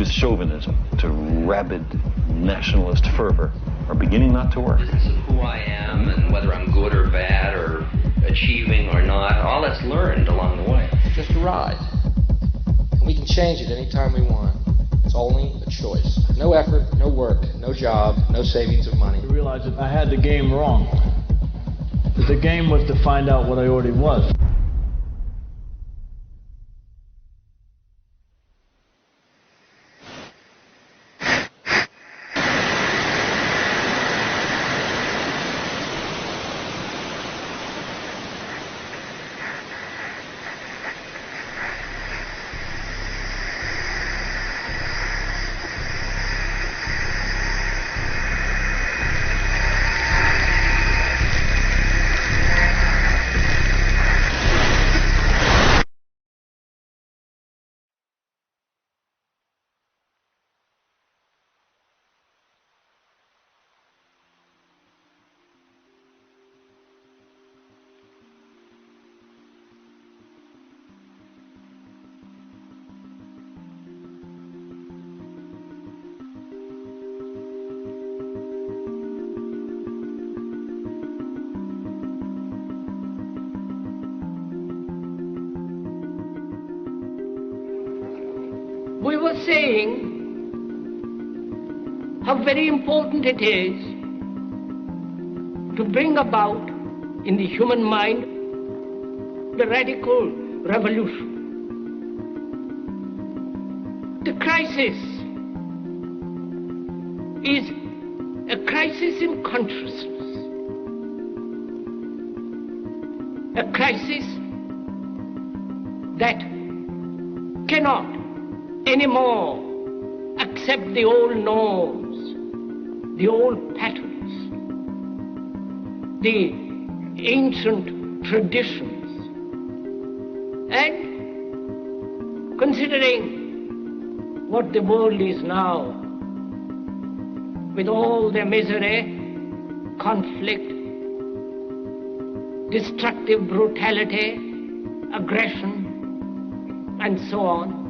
religious chauvinism to rabid nationalist fervor are beginning not to work. Business of who I am and whether I'm good or bad or achieving or not, all that's learned along the way. It's just a ride. And we can change it anytime we want. It's only a choice. No effort, no work, no job, no savings of money. I realized that I had the game wrong. That the game was to find out what I already was. We were saying how very important it is to bring about in the human mind the radical revolution. The crisis is a crisis in consciousness, a crisis that cannot anymore accept the old norms, the old patterns, the ancient traditions. And considering what the world is now, with all their misery, conflict, destructive brutality, aggression, and so on,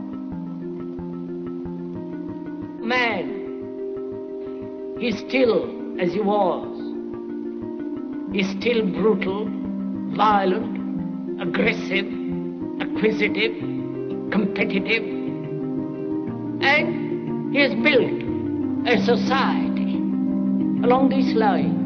man is still as he was. He's still brutal, violent, aggressive, acquisitive, competitive, and he has built a society along these lines.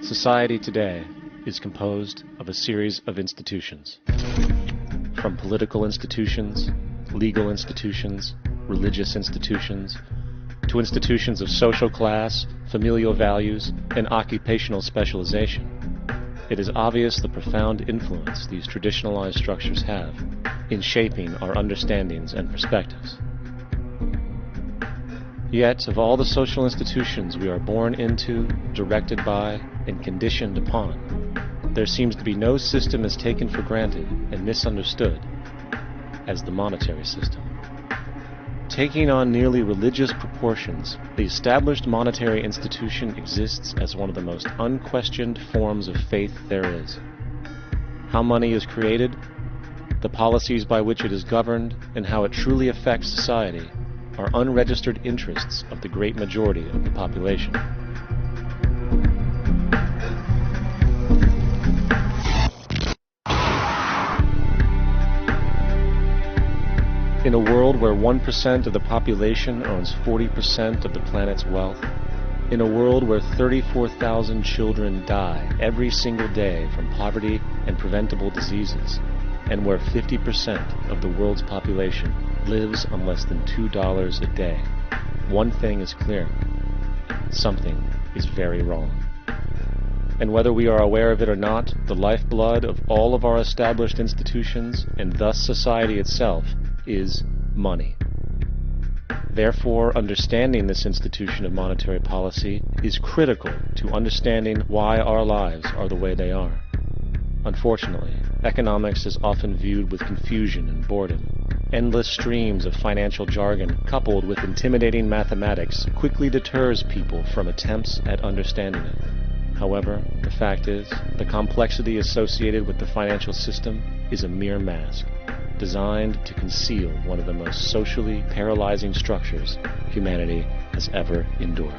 Society today is composed of a series of institutions. From political institutions, legal institutions, religious institutions, to institutions of social class, familial values, and occupational specialization. It is obvious the profound influence these traditionalized structures have in shaping our understandings and perspectives. Yet, of all the social institutions we are born into, directed by, and conditioned upon, there seems to be no system as taken for granted and misunderstood as the monetary system. Taking on nearly religious proportions, the established monetary institution exists as one of the most unquestioned forms of faith there is. How money is created, the policies by which it is governed, and how it truly affects society are unregistered interests of the great majority of the population. In a world where 1% of the population owns 40% of the planet's wealth, in a world where 34,000 children die every single day from poverty and preventable diseases, and where 50% of the world's population lives on less than $2 a day, one thing is clear: something is very wrong. And whether we are aware of it or not, the lifeblood of all of our established institutions, and thus society itself, is money. Therefore, understanding this institution of monetary policy is critical to understanding why our lives are the way they are. Unfortunately, economics is often viewed with confusion and boredom. Endless streams of financial jargon, coupled with intimidating mathematics, quickly deters people from attempts at understanding it. However, the fact is, the complexity associated with the financial system is a mere mask, designed to conceal one of the most socially paralyzing structures humanity has ever endured.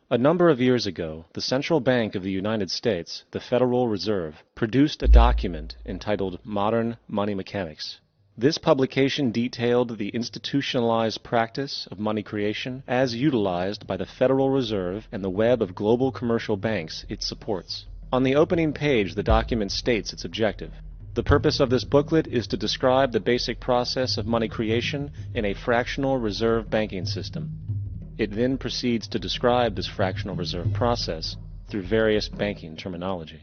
A number of years ago, the Central Bank of the United States, the Federal Reserve, produced a document entitled Modern Money Mechanics. This publication detailed the institutionalized practice of money creation as utilized by the Federal Reserve and the web of global commercial banks it supports. On the opening page, the document states its objective. The purpose of this booklet is to describe the basic process of money creation in a fractional reserve banking system. It then proceeds to describe this fractional reserve process through various banking terminology,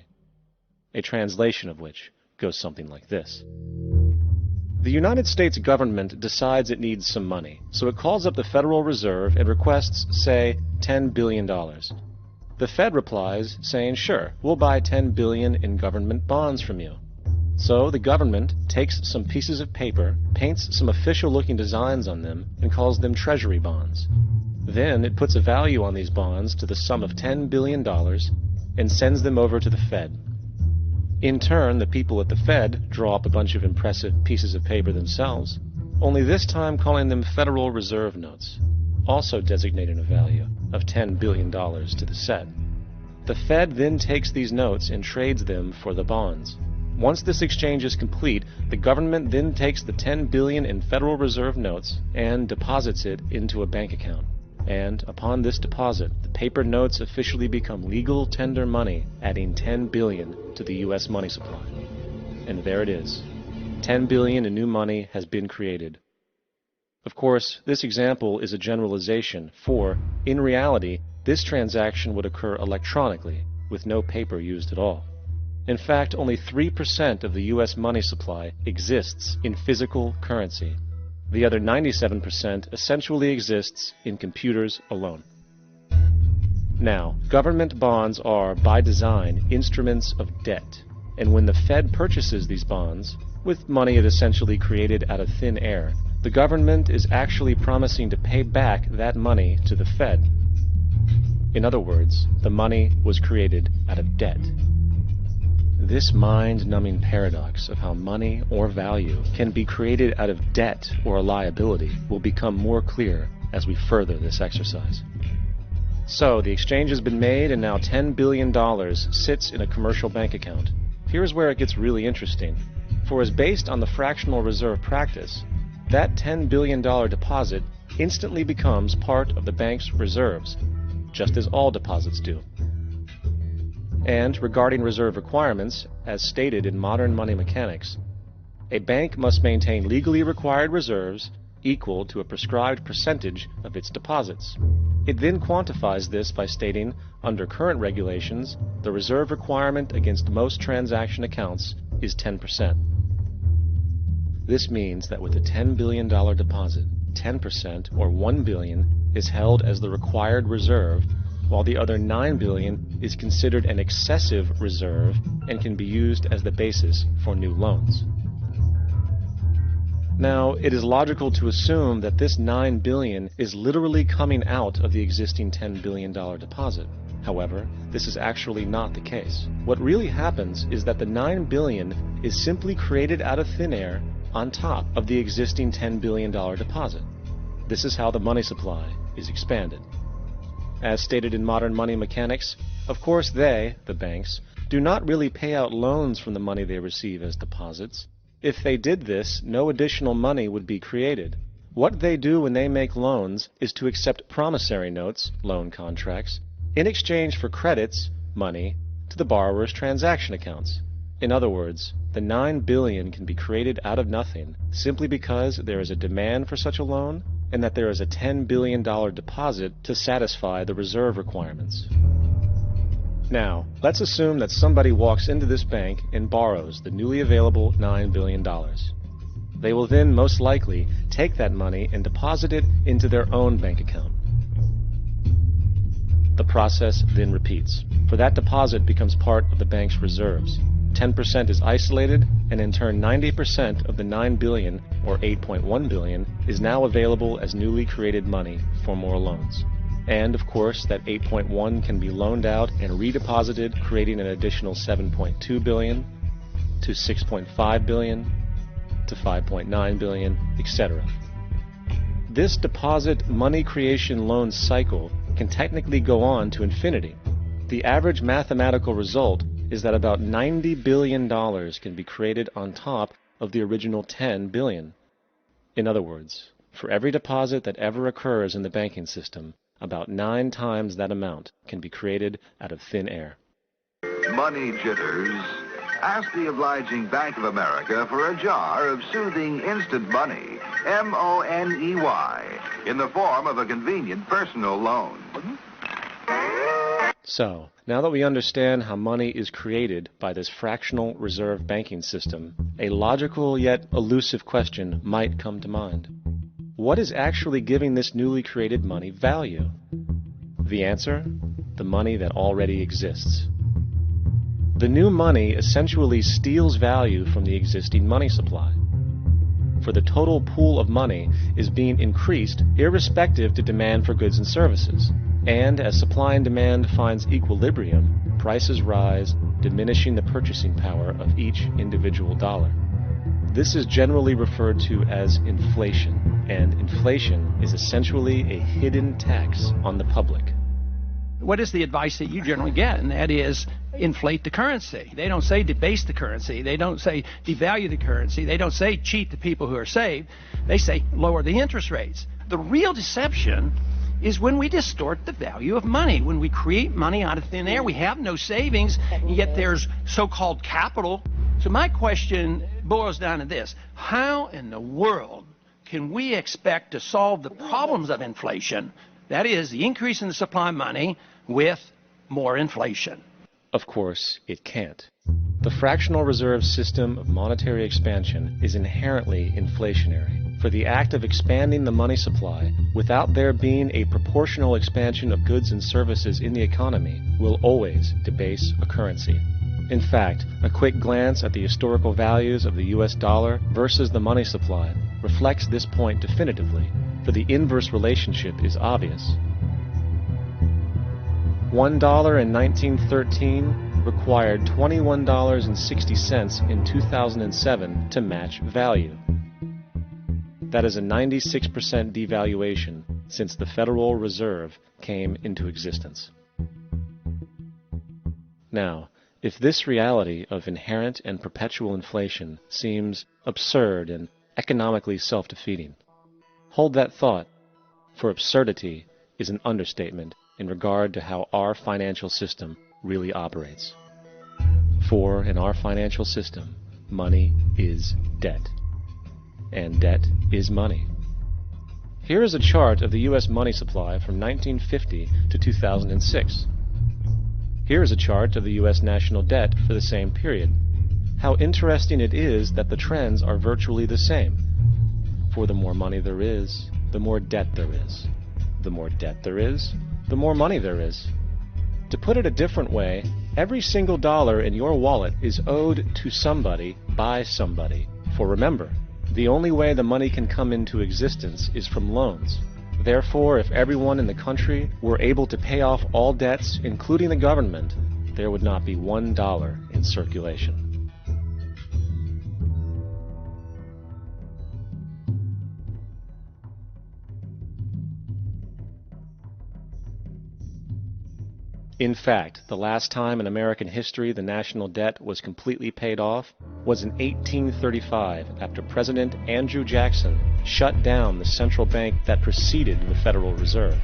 a translation of which goes something like this. The United States government decides it needs some money, so it calls up the Federal Reserve and requests, say, $10 billion. The Fed replies, saying, sure, we'll buy $10 billion in government bonds from you. So the government takes some pieces of paper, paints some official-looking designs on them, and calls them treasury bonds. Then it puts a value on these bonds to the sum of $10 billion and sends them over to the Fed. In turn, the people at the Fed draw up a bunch of impressive pieces of paper themselves, only this time calling them Federal Reserve notes, also designating a value of $10 billion to the set. The Fed then takes these notes and trades them for the bonds. Once this exchange is complete, the government then takes the $10 billion in Federal Reserve notes and deposits it into a bank account. And upon this deposit, the paper notes officially become legal tender money, adding $10 billion to the U.S. money supply. And there it is. $10 billion in new money has been created. Of course, this example is a generalization, for, in reality, this transaction would occur electronically, with no paper used at all. In fact, only 3% of the U.S. money supply exists in physical currency. The other 97% essentially exists in computers alone. Now, government bonds are, by design, instruments of debt, and when the Fed purchases these bonds, with money it essentially created out of thin air, the government is actually promising to pay back that money to the Fed. In other words, the money was created out of debt. This mind-numbing paradox of how money or value can be created out of debt or a liability will become more clear as we further this exercise. So, the exchange has been made and now $10 billion sits in a commercial bank account. Here's where it gets really interesting. For as based on the fractional reserve practice, that $10 billion deposit instantly becomes part of the bank's reserves, just as all deposits do. And regarding reserve requirements, as stated in modern money mechanics, a bank must maintain legally required reserves equal to a prescribed percentage of its deposits. It then quantifies this by stating, under current regulations, the reserve requirement against most transaction accounts is 10%. This means that with a $10 billion deposit, 10%, or $1 billion, is held as the required reserve, while the other $9 billion is considered an excessive reserve and can be used as the basis for new loans. Now, it is logical to assume that this $9 billion is literally coming out of the existing $10 billion deposit. However, this is actually not the case. What really happens is that the $9 billion is simply created out of thin air on top of the existing $10 billion deposit. This is how the money supply is expanded. As stated in modern money mechanics, of course they, the banks, do not really pay out loans from the money they receive as deposits. If they did this, no additional money would be created. What they do when they make loans is to accept promissory notes, loan contracts, in exchange for credits, money, to the borrower's transaction accounts. In other words, the $9 billion can be created out of nothing simply because there is a demand for such a loan and that there is a $10 billion deposit to satisfy the reserve requirements. Now, let's assume that somebody walks into this bank and borrows the newly available $9 billion. They will then most likely take that money and deposit it into their own bank account. The process then repeats, for that deposit becomes part of the bank's reserves. 10% is isolated, and in turn 90% of the $9 billion, or $8.1 billion, is now available as newly created money for more loans. And, of course, that 8.1 can be loaned out and redeposited, creating an additional 7.2 billion, to 6.5 billion, to 5.9 billion, etc. This deposit money creation loan cycle can technically go on to infinity. The average mathematical result is that about $90 billion can be created on top of the original $10 billion. In other words, for every deposit that ever occurs in the banking system, about 9 times that amount can be created out of thin air. Money jitters. Ask the obliging Bank of America for a jar of soothing instant money, M-O-N-E-Y, in the form of a convenient personal loan. So, now that we understand how money is created by this fractional reserve banking system, a logical yet elusive question might come to mind. What is actually giving this newly created money value? The answer? The money that already exists. The new money essentially steals value from the existing money supply. For the total pool of money is being increased irrespective to demand for goods and services. And as supply and demand finds equilibrium, prices rise, diminishing the purchasing power of each individual dollar. This is generally referred to as inflation, and inflation is essentially a hidden tax on the public. What is the advice that you generally get? And that is, inflate the currency. They don't say debase the currency. They don't say devalue the currency. They don't say cheat the people who are saved. They say lower the interest rates. The real deception is when we distort the value of money. When we create money out of thin air, we have no savings, and yet there's so-called capital. So my question boils down to this: how in the world can we expect to solve the problems of inflation, that is, the increase in the supply of money, with more inflation? Of course, it can't. The fractional reserve system of monetary expansion is inherently inflationary. For the act of expanding the money supply, without there being a proportional expansion of goods and services in the economy, will always debase a currency. In fact, a quick glance at the historical values of the US dollar versus the money supply reflects this point definitively, for the inverse relationship is obvious. $1 in 1913 required $21.60 in 2007 to match value. That is a 96% devaluation since the Federal Reserve came into existence. Now, if this reality of inherent and perpetual inflation seems absurd and economically self-defeating, hold that thought, for absurdity is an understatement in regard to how our financial system really operates. For in our financial system, money is debt. And debt is money. Here is a chart of the U.S. money supply from 1950 to 2006. Here is a chart of the U.S. national debt for the same period. How interesting it is that the trends are virtually the same. For the more money there is, the more debt there is. The more debt there is, the more money there is. To put it a different way, every single dollar in your wallet is owed to somebody by somebody. For remember, the only way the money can come into existence is from loans. Therefore, if everyone in the country were able to pay off all debts, including the government, there would not be $1 in circulation. In fact, the last time in American history the national debt was completely paid off was in 1835 after President Andrew Jackson shut down the central bank that preceded the Federal Reserve.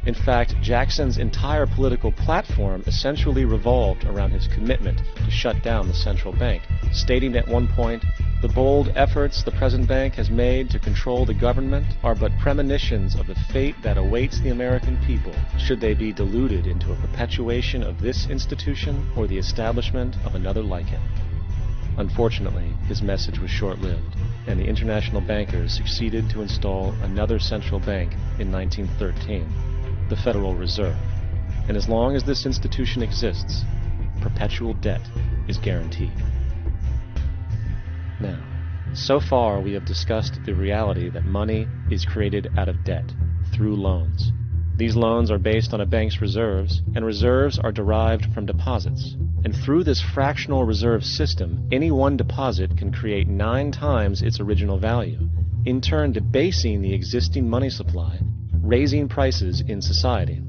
In fact, Jackson's entire political platform essentially revolved around his commitment to shut down the central bank, stating at one point, "The bold efforts the present bank has made to control the government are but premonitions of the fate that awaits the American people should they be deluded into a perpetuation of this institution or the establishment of another like it." Unfortunately, his message was short-lived, and the international bankers succeeded to install another central bank in 1913, the Federal Reserve. And as long as this institution exists, perpetual debt is guaranteed. Now, so far we have discussed the reality that money is created out of debt, through loans. These loans are based on a bank's reserves, and reserves are derived from deposits. And through this fractional reserve system, any one deposit can create 9 times its original value, in turn debasing the existing money supply, raising prices in society.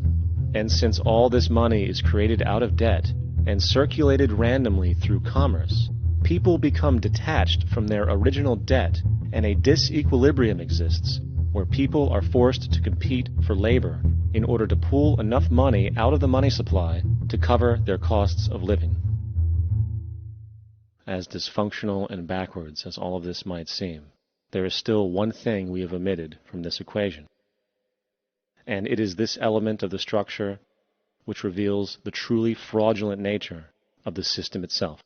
And since all this money is created out of debt and circulated randomly through commerce, people become detached from their original debt, and a disequilibrium exists where people are forced to compete for labor in order to pull enough money out of the money supply to cover their costs of living. As dysfunctional and backwards as all of this might seem, there is still one thing we have omitted from this equation. And it is this element of the structure which reveals the truly fraudulent nature of the system itself: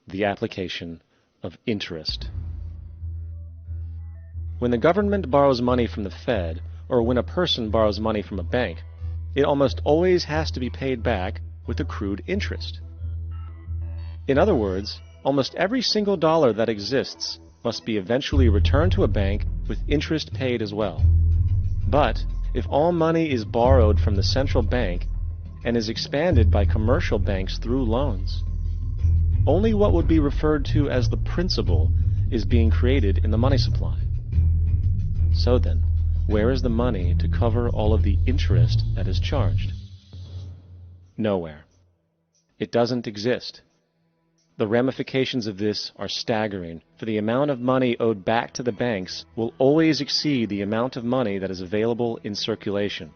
the application of interest. When the government borrows money from the Fed, or when a person borrows money from a bank, it almost always has to be paid back with accrued interest. In other words, almost every single dollar that exists must be eventually returned to a bank with interest paid as well. But if all money is borrowed from the central bank and is expanded by commercial banks through loans, only what would be referred to as the principal is being created in the money supply. So then, where is the money to cover all of the interest that is charged? Nowhere. It doesn't exist. The ramifications of this are staggering, for the amount of money owed back to the banks will always exceed the amount of money that is available in circulation.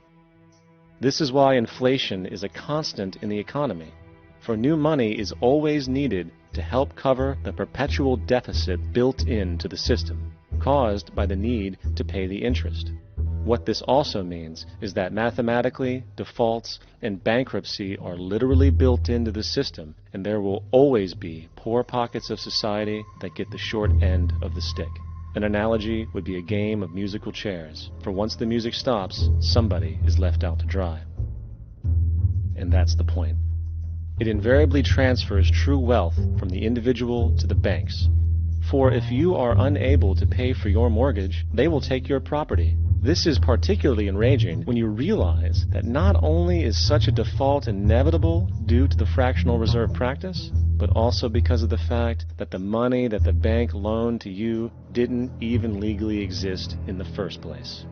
This is why inflation is a constant in the economy, for new money is always needed to help cover the perpetual deficit built into the system, caused by the need to pay the interest. What this also means is that mathematically, defaults and bankruptcy are literally built into the system, and there will always be poor pockets of society that get the short end of the stick. An analogy would be a game of musical chairs, for once the music stops, somebody is left out to dry. And that's the point. It invariably transfers true wealth from the individual to the banks. For if you are unable to pay for your mortgage, they will take your property. This is particularly enraging when you realize that not only is such a default inevitable due to the fractional reserve practice, but also because of the fact that the money that the bank loaned to you didn't even legally exist in the first place.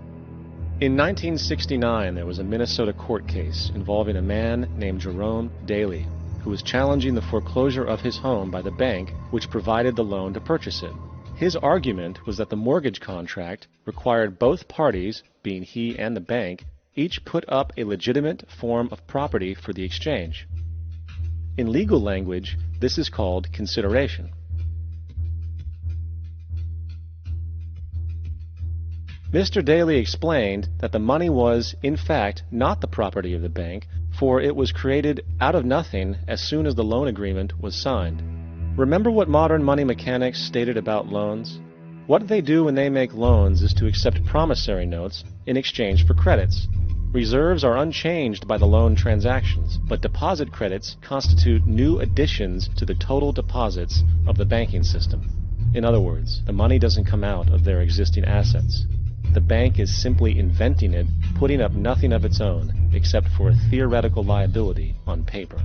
In 1969, there was a Minnesota court case involving a man named Jerome Daly, who was challenging the foreclosure of his home by the bank which provided the loan to purchase it. His argument was that the mortgage contract required both parties, being he and the bank, each put up a legitimate form of property for the exchange. In legal language, this is called consideration. Mr. Daly explained that the money was, in fact, not the property of the bank, for it was created out of nothing as soon as the loan agreement was signed. Remember what modern money mechanics stated about loans? What they do when they make loans is to accept promissory notes in exchange for credits. Reserves are unchanged by the loan transactions, but deposit credits constitute new additions to the total deposits of the banking system. In other words, the money doesn't come out of their existing assets. the bank is simply inventing it, putting up nothing of its own except for a theoretical liability on paper.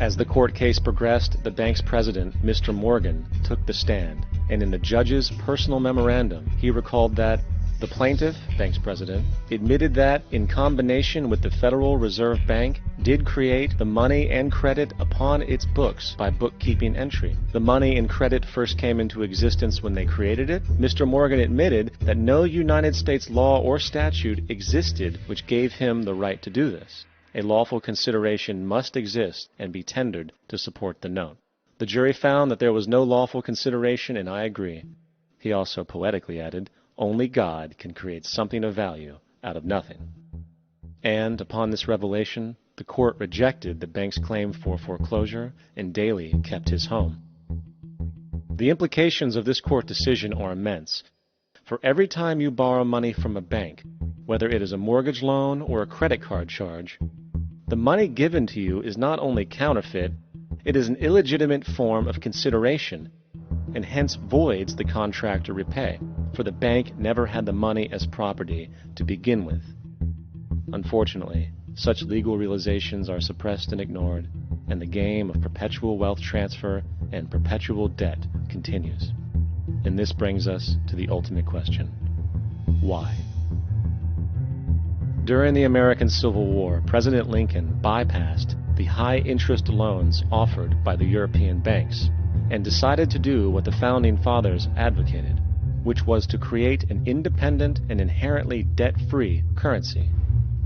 As the court case progressed, the bank's president, Mr. Morgan, took the stand, and in the judge's personal memorandum, he recalled that the plaintiff, bank's president, admitted that, in combination with the Federal Reserve Bank, did create the money and credit upon its books by bookkeeping entry. The money and credit first came into existence when they created it. Mr. Morgan admitted that no United States law or statute existed which gave him the right to do this. A lawful consideration must exist and be tendered to support the note. The jury found that there was no lawful consideration, and I agree. He also poetically added, "Only God can create something of value out of nothing." And upon this revelation, the court rejected the bank's claim for foreclosure, and Daly kept his home. The implications of this court decision are immense. For every time you borrow money from a bank, whether it is a mortgage loan or a credit card charge, the money given to you is not only counterfeit, it is an illegitimate form of consideration, and hence voids the contract to repay, for the bank never had the money as property to begin with. Unfortunately, such legal realizations are suppressed and ignored, and the game of perpetual wealth transfer and perpetual debt continues. And this brings us to the ultimate question: why? During the American Civil War, President Lincoln bypassed the high-interest loans offered by the European banks and decided to do what the Founding Fathers advocated, which was to create an independent and inherently debt-free currency.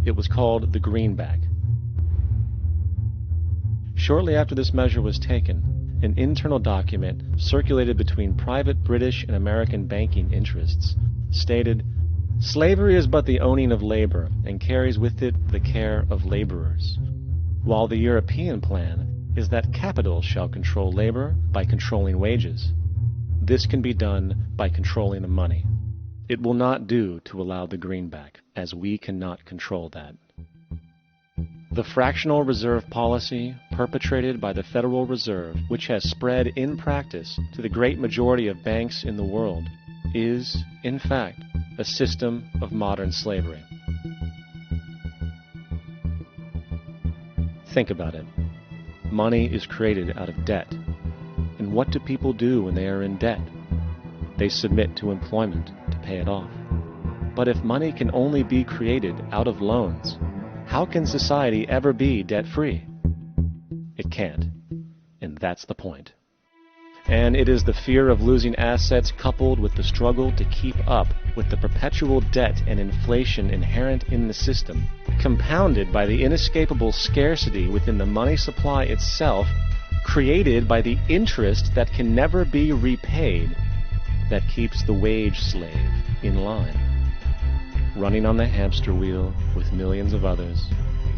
It was called the greenback. Shortly after this measure was taken, an internal document circulated between private British and American banking interests stated, "Slavery is but the owning of labor and carries with it the care of laborers, while the European plan is that capital shall control labor by controlling wages. This can be done by controlling the money. It will not do to allow the greenback, as we cannot control that." The fractional reserve policy perpetrated by the Federal Reserve, which has spread in practice to the great majority of banks in the world, is, in fact, a system of modern slavery. Think about it. Money is created out of debt. And what do people do when they are in debt? They submit to employment to pay it off. But if money can only be created out of loans, how can society ever be debt-free? It can't. And that's the point. And it is the fear of losing assets coupled with the struggle to keep up with the perpetual debt and inflation inherent in the system, compounded by the inescapable scarcity within the money supply itself, created by the interest that can never be repaid, that keeps the wage slave in line, running on the hamster wheel with millions of others,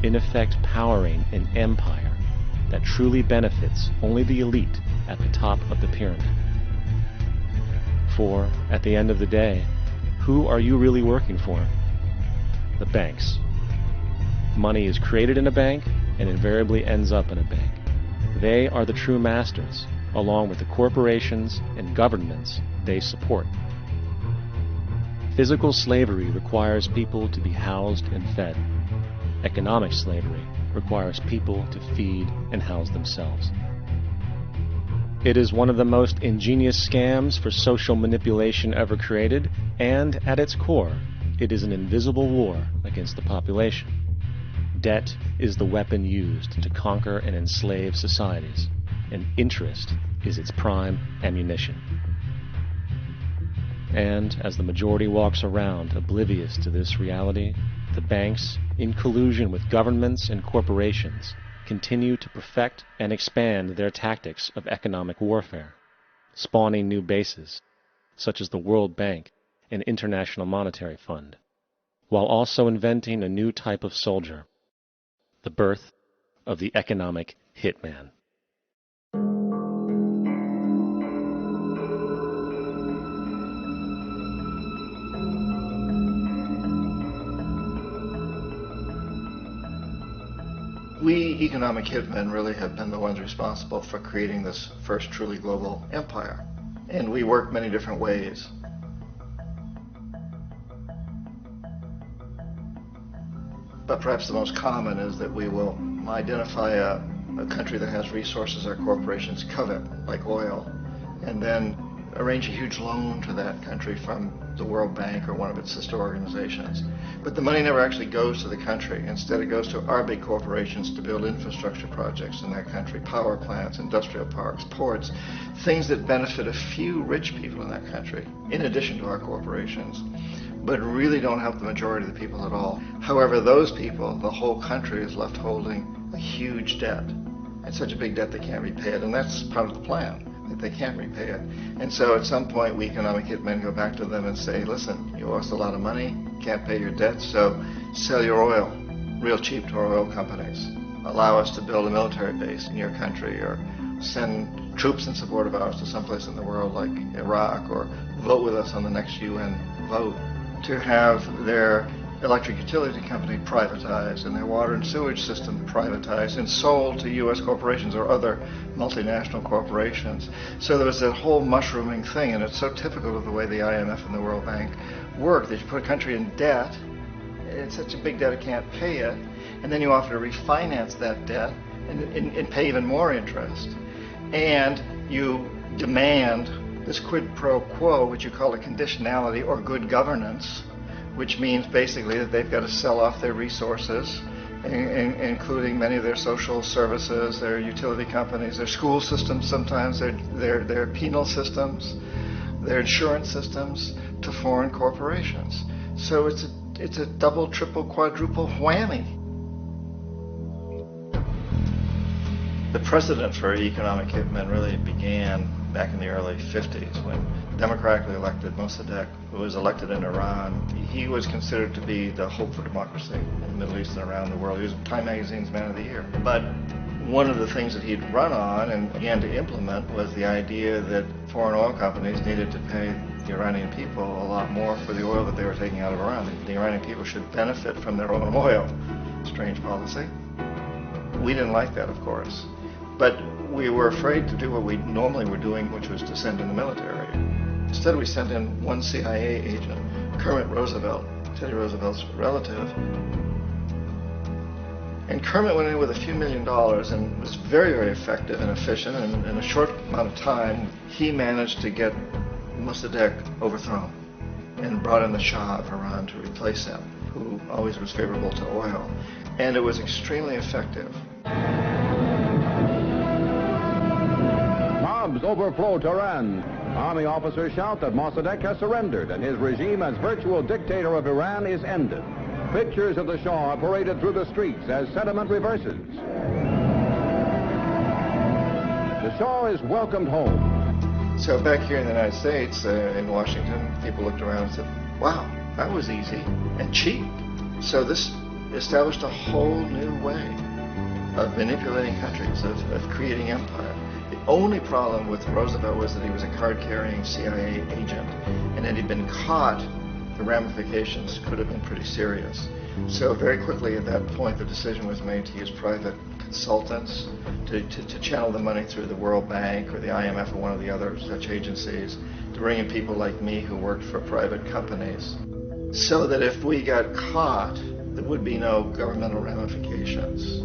in effect powering an empire that truly benefits only the elite at the top of the pyramid. For, at the end of the day, who are you really working for? The banks. Money is created in a bank and invariably ends up in a bank. They are the true masters, along with the corporations and governments they support. Physical slavery requires people to be housed and fed. Economic slavery requires people to feed and house themselves. It is one of the most ingenious scams for social manipulation ever created, and at its core, it is an invisible war against the population. Debt is the weapon used to conquer and enslave societies, and interest is its prime ammunition. And as the majority walks around oblivious to this reality, the banks, in collusion with governments and corporations, continue to perfect and expand their tactics of economic warfare, spawning new bases, such as the World Bank and International Monetary Fund, while also inventing a new type of soldier, the birth of the Economic Hitman. We economic hitmen really have been the ones responsible for creating this first truly global empire. And we work many different ways. But perhaps the most common is that we will identify a country that has resources our corporations covet, like oil, and then arrange a huge loan to that country from the World Bank or one of its sister organizations. But the money never actually goes to the country. Instead, it goes to our big corporations to build infrastructure projects in that country, power plants, industrial parks, ports, things that benefit a few rich people in that country, in addition to our corporations, but really don't help the majority of the people at all. However, those people, the whole country is left holding a huge debt. It's such a big debt they can't repay it, and that's part of the plan, that they can't repay it. And so at some point, we economic hitmen go back to them and say, listen, you owe us a lot of money, can't pay your debt, so sell your oil real cheap to our oil companies. Allow us to build a military base in your country, or send troops in support of ours to someplace in the world like Iraq, or vote with us on the next UN vote, to have their electric utility company privatized and their water and sewage system privatized and sold to U.S. corporations or other multinational corporations. So there was that whole mushrooming thing, and it's so typical of the way the IMF and the World Bank work, that you put a country in debt, it's such a big debt it can't pay it, and then you offer to refinance that debt and pay even more interest. And you demand this quid pro quo, which you call a conditionality or good governance, which means basically that they've got to sell off their resources, including many of their social services, their utility companies, their school systems sometimes, their penal systems, their insurance systems, to foreign corporations. So it's a double, triple, quadruple whammy. The precedent for economic hitmen really began back in the early 50s when democratically elected Mossadegh, who was elected in Iran, he was considered to be the hope for democracy in the Middle East and around the world. He was Time Magazine's Man of the Year. But one of the things that he'd run on and began to implement was the idea that foreign oil companies needed to pay the Iranian people a lot more for the oil that they were taking out of Iran. The Iranian people should benefit from their own oil. Strange policy. We didn't like that, of course. But we were afraid to do what we normally were doing, which was to send in the military. Instead, we sent in one CIA agent, Kermit Roosevelt, Teddy Roosevelt's relative. And Kermit went in with a few $1 million and was very, very effective and efficient. And in a short amount of time, he managed to get Mossadegh overthrown and brought in the Shah of Iran to replace him, who always was favorable to oil. And it was extremely effective. Mobs overflow Tehran. Army officers shout that Mossadegh has surrendered and his regime as virtual dictator of Iran is ended. Pictures of the Shah are paraded through the streets as sentiment reverses. The Shah is welcomed home. So back here in the United States, in Washington, people looked around and said, wow, that was easy and cheap. So this established a whole new way of manipulating countries, of creating empire. The only problem with Roosevelt was that he was a card-carrying CIA agent, and had he been caught, the ramifications could have been pretty serious. So very quickly at that point, the decision was made to use private consultants to channel the money through the World Bank or the IMF or one of the other such agencies, to bring in people like me who worked for private companies, so that if we got caught, there would be no governmental ramifications.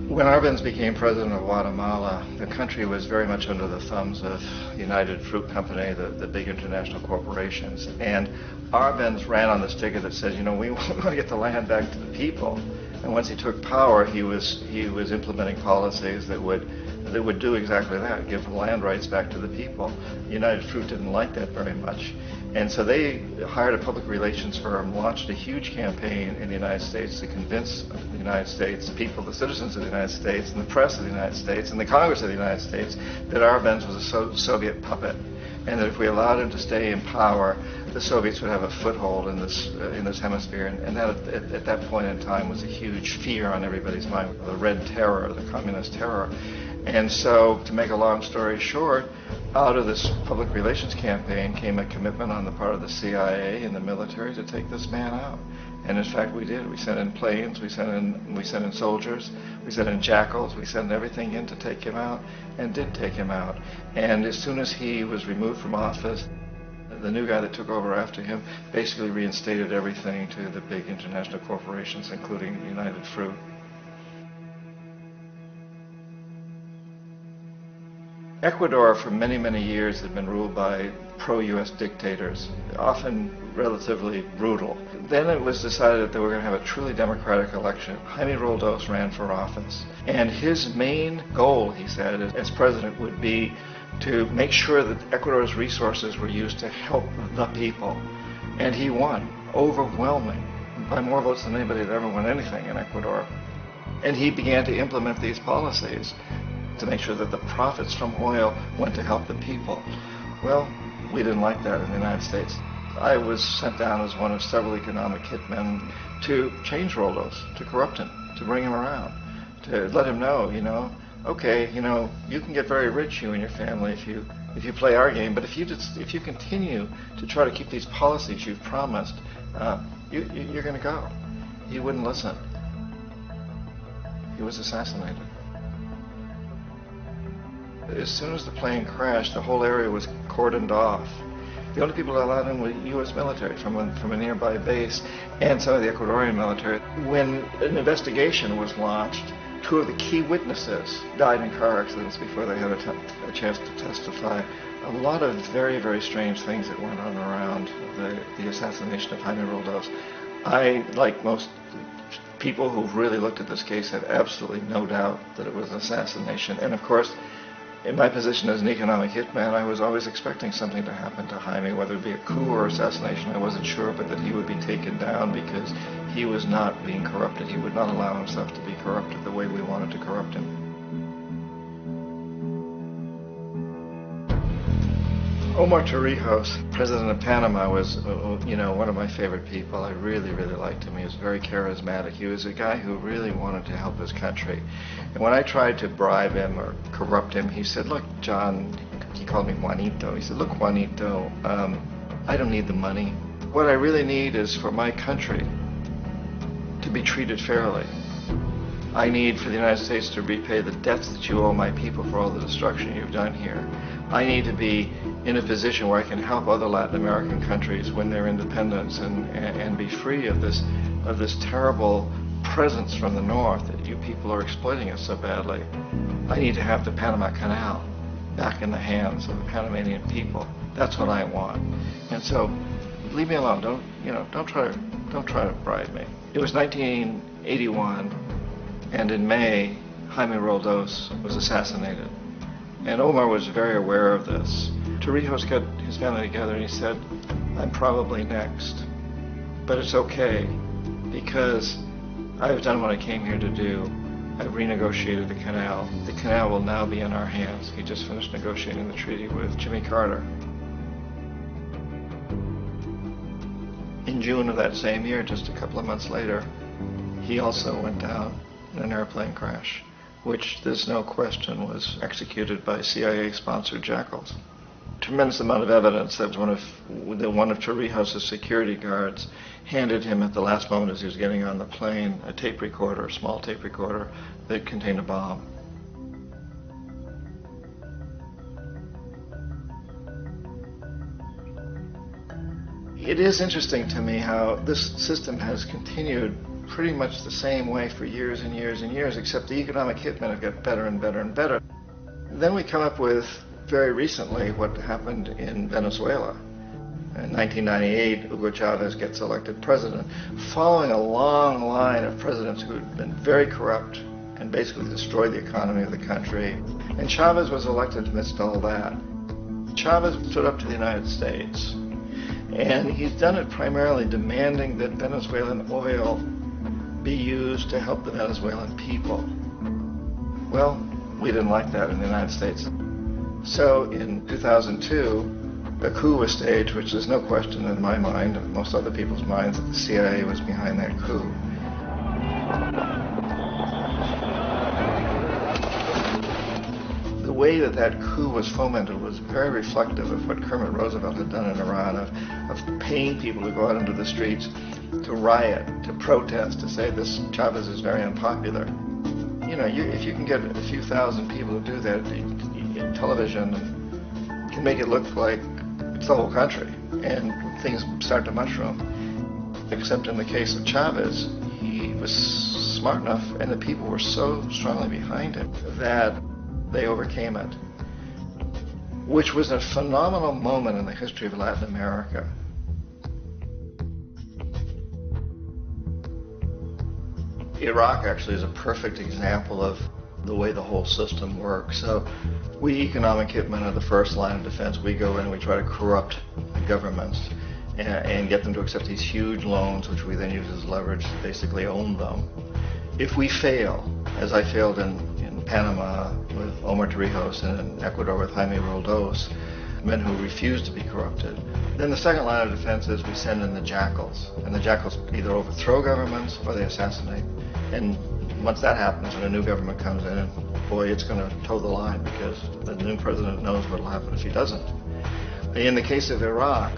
When Arbenz became president of Guatemala, the country was very much under the thumbs of United Fruit Company, the big international corporations. And Arbenz ran on this ticket that says, you know, we want to get the land back to the people. And once he took power, he was implementing policies that would do exactly that, give the land rights back to the people. United Fruit didn't like that very much. And so they hired a public relations firm, launched a huge campaign in the United States to convince the United States people, the citizens of the United States, and the press of the United States, and the Congress of the United States, that Arbenz was a Soviet puppet, and that if we allowed him to stay in power, the Soviets would have a foothold in this hemisphere. And that, at that point in time, was a huge fear on everybody's mind, the Red Terror, the Communist Terror. And so, to make a long story short, Out of this public relations campaign came a commitment on the part of the CIA and the military to take this man out. And in fact, we did. We sent in planes, we sent in soldiers, we sent in jackals, we sent everything in to take him out, and did take him out. And as soon as he was removed from office, the new guy that took over after him basically reinstated everything to the big international corporations, including United Fruit. Ecuador for many, many years had been ruled by pro-U.S. dictators, often relatively brutal. Then it was decided that they were going to have a truly democratic election. Jaime Roldos ran for office, and his main goal, he said, as president would be to make sure that Ecuador's resources were used to help the people. And he won, overwhelming, by more votes than anybody had ever won anything in Ecuador. And he began to implement these policies to make sure that the profits from oil went to help the people. Well, we didn't like that in the United States. I was sent down as one of several economic hitmen to change Roldos, to corrupt him, to bring him around, to let him know, okay, you can get very rich, you and your family, if you play our game, but if you continue to try to keep these policies you've promised, you're going to go. He wouldn't listen. He was assassinated. As soon as the plane crashed, the whole area was cordoned off. The only people allowed in were U.S. military from a nearby base and some of the Ecuadorian military. When an investigation was launched, two of the key witnesses died in car accidents before they had a chance to testify. A lot of very, very strange things that went on around the assassination of Jaime Roldos. I, like most people who've really looked at this case, have absolutely no doubt that it was an assassination. And of course, in my position as an economic hitman, I was always expecting something to happen to Jaime, whether it be a coup or assassination, I wasn't sure, but that he would be taken down because he was not being corrupted. He would not allow himself to be corrupted the way we wanted to corrupt him. Omar Torrijos, president of Panama, was, one of my favorite people. I really, really liked him. He was very charismatic. He was a guy who really wanted to help his country. And when I tried to bribe him or corrupt him, he said, look, John, he called me Juanito. He said, look, Juanito, I don't need the money. What I really need is for my country to be treated fairly. I need for the United States to repay the debts that you owe my people for all the destruction you've done here. I need to be in a position where I can help other Latin American countries win their independence and be free of this terrible presence from the north that you people are exploiting us so badly. I need to have the Panama Canal back in the hands of the Panamanian people. That's what I want. And so, leave me alone. Don't try to bribe me. It was 1981, and in May, Jaime Roldos was assassinated. And Omar was very aware of this. Torrijos got his family together and he said, I'm probably next, but it's okay because I've done what I came here to do. I've renegotiated the canal. The canal will now be in our hands. He just finished negotiating the treaty with Jimmy Carter. In June of that same year, just a couple of months later, he also went down in an airplane crash, which there's no question was executed by CIA-sponsored jackals. Tremendous amount of evidence that one of Torrijos' security guards handed him at the last moment as he was getting on the plane a tape recorder, a small tape recorder that contained a bomb. It is interesting to me how this system has continued pretty much the same way for years and years and years, except the economic hitmen have got better and better and better. Then we come up with, very recently, what happened in Venezuela. In 1998, Hugo Chavez gets elected president, following a long line of presidents who had been very corrupt and basically destroyed the economy of the country. And Chavez was elected amidst all that. Chavez stood up to the United States, and he's done it primarily demanding that Venezuelan oil be used to help the Venezuelan people. Well, we didn't like that in the United States. So in 2002, a coup was staged, which there's no question in my mind, and most other people's minds, that the CIA was behind that coup. The way that that coup was fomented was very reflective of what Kermit Roosevelt had done in Iran, of paying people to go out into the streets to riot, to protest, to say this Chavez is very unpopular. You know, if you can get a few thousand people to do that, television can make it look like it's the whole country, and things start to mushroom. Except in the case of Chavez, he was smart enough, and the people were so strongly behind him that they overcame it, which was a phenomenal moment in the history of Latin America. Iraq actually is a perfect example of the way the whole system works. So we economic hitmen are the first line of defense. We go in and we try to corrupt the governments and get them to accept these huge loans, which we then use as leverage to basically own them. If we fail, as I failed in Panama with Omar Torrijos and in Ecuador with Jaime Roldos, men who refused to be corrupted, then the second line of defense is we send in the jackals. And the jackals either overthrow governments or they assassinate. And once that happens and a new government comes in, and boy, it's going to toe the line because the new president knows what will happen if he doesn't. In the case of Iraq,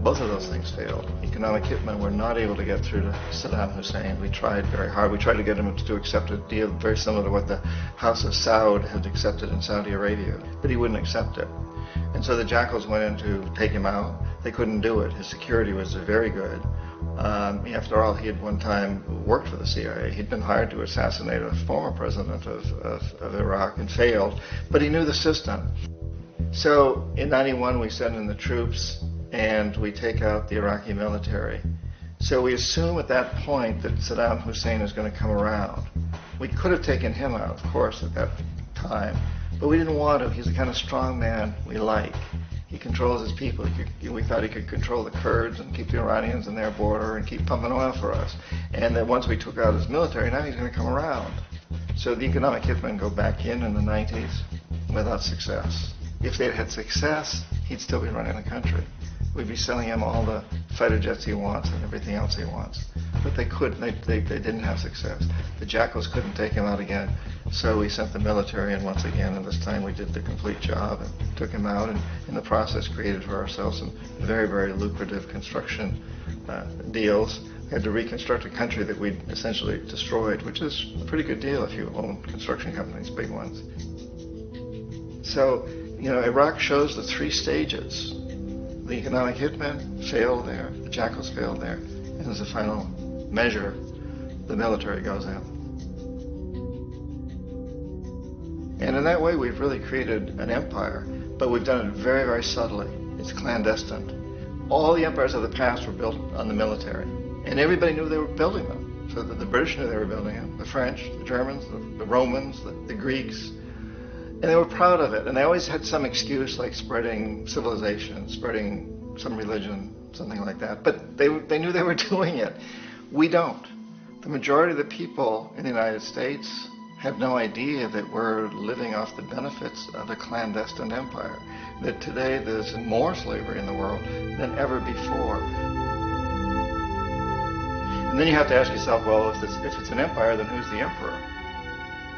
both of those things failed. Economic hitmen were not able to get through to Saddam Hussein. We tried very hard. We tried to get him to accept a deal very similar to what the House of Saud had accepted in Saudi Arabia, but he wouldn't accept it. And so the jackals went in to take him out. They couldn't do it. His security was very good. After all, he had one time worked for the CIA. He'd been hired to assassinate a former president of Iraq and failed, but he knew the system. So in '91, we send in the troops and we take out the Iraqi military. So we assume at that point that Saddam Hussein is going to come around. We could have taken him out, of course, at that time, but we didn't want to. He's the kind of strong man we like. He controls his people. We thought he could control the Kurds and keep the Iranians in their border and keep pumping oil for us. And that once we took out his military, now he's going to come around. So the economic hitmen go back in the 90s without success. If they'd had success, he'd still be running the country. We'd be selling him all the fighter jets he wants and everything else he wants. But they couldn't. They didn't have success. The jackals couldn't take him out again. So we sent the military in once again, and this time we did the complete job and took him out, and in the process created for ourselves some very, very lucrative construction deals. We had to reconstruct a country that we'd essentially destroyed, which is a pretty good deal if you own construction companies, big ones. So, you know, Iraq shows the three stages. The economic hitmen failed there, the jackals failed there, and as a final measure, the military goes in. And in that way, we've really created an empire, but we've done it very, very subtly. It's clandestine. All the empires of the past were built on the military, and everybody knew they were building them. So the British knew they were building them, the French, the Germans, the Romans, the Greeks. And they were proud of it, and they always had some excuse like spreading civilization, spreading some religion, something like that. But they knew they were doing it. We don't. The majority of the people in the United States have no idea that we're living off the benefits of a clandestine empire, that today there's more slavery in the world than ever before. And then you have to ask yourself, well, if it's an empire, then who's the emperor?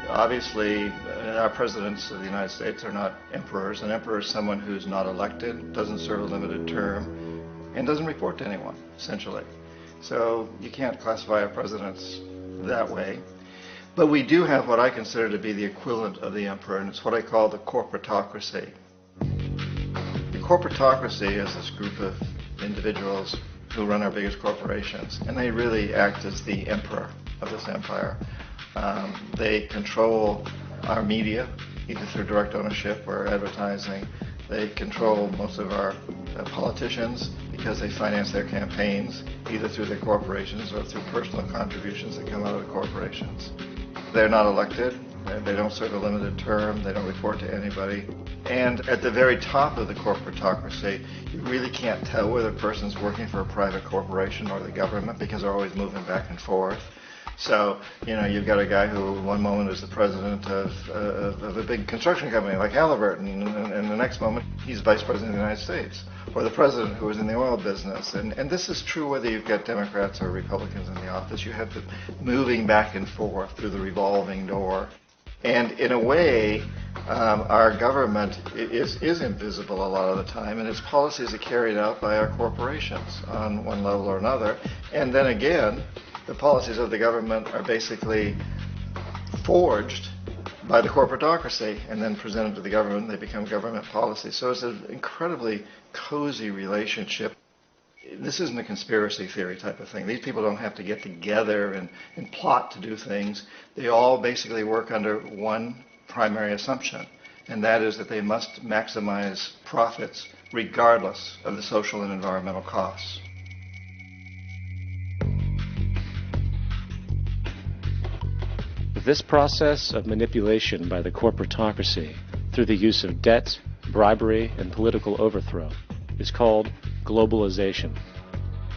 Obviously, our presidents of the United States are not emperors. An emperor is someone who's not elected, doesn't serve a limited term, and doesn't report to anyone, essentially. So you can't classify our presidents that way. But we do have what I consider to be the equivalent of the emperor, and it's what I call the corporatocracy. The corporatocracy is this group of individuals who run our biggest corporations, and they really act as the emperor of this empire. They control our media, either through direct ownership or advertising. They control most of our politicians because they finance their campaigns, either through their corporations or through personal contributions that come out of the corporations. They're not elected. They don't serve a limited term. They don't report to anybody. And at the very top of the corporatocracy, you really can't tell whether a person's working for a private corporation or the government because they're always moving back and forth. So, you know, you've got a guy who one moment is the president of a big construction company like Halliburton, and the next moment he's vice president of the United States, or the president who is in the oil business. And this is true whether you've got Democrats or Republicans in the office. You have the moving back and forth through the revolving door. And in a way, our government is invisible a lot of the time, and its policies are carried out by our corporations on one level or another. And then again, the policies of the government are basically forged by the corporatocracy and then presented to the government, and they become government policies. So it's an incredibly cozy relationship. This isn't a conspiracy theory type of thing. These people don't have to get together and plot to do things. They all basically work under one primary assumption, and that is that they must maximize profits regardless of the social and environmental costs. This process of manipulation by the corporatocracy through the use of debt, bribery, and political overthrow is called globalization.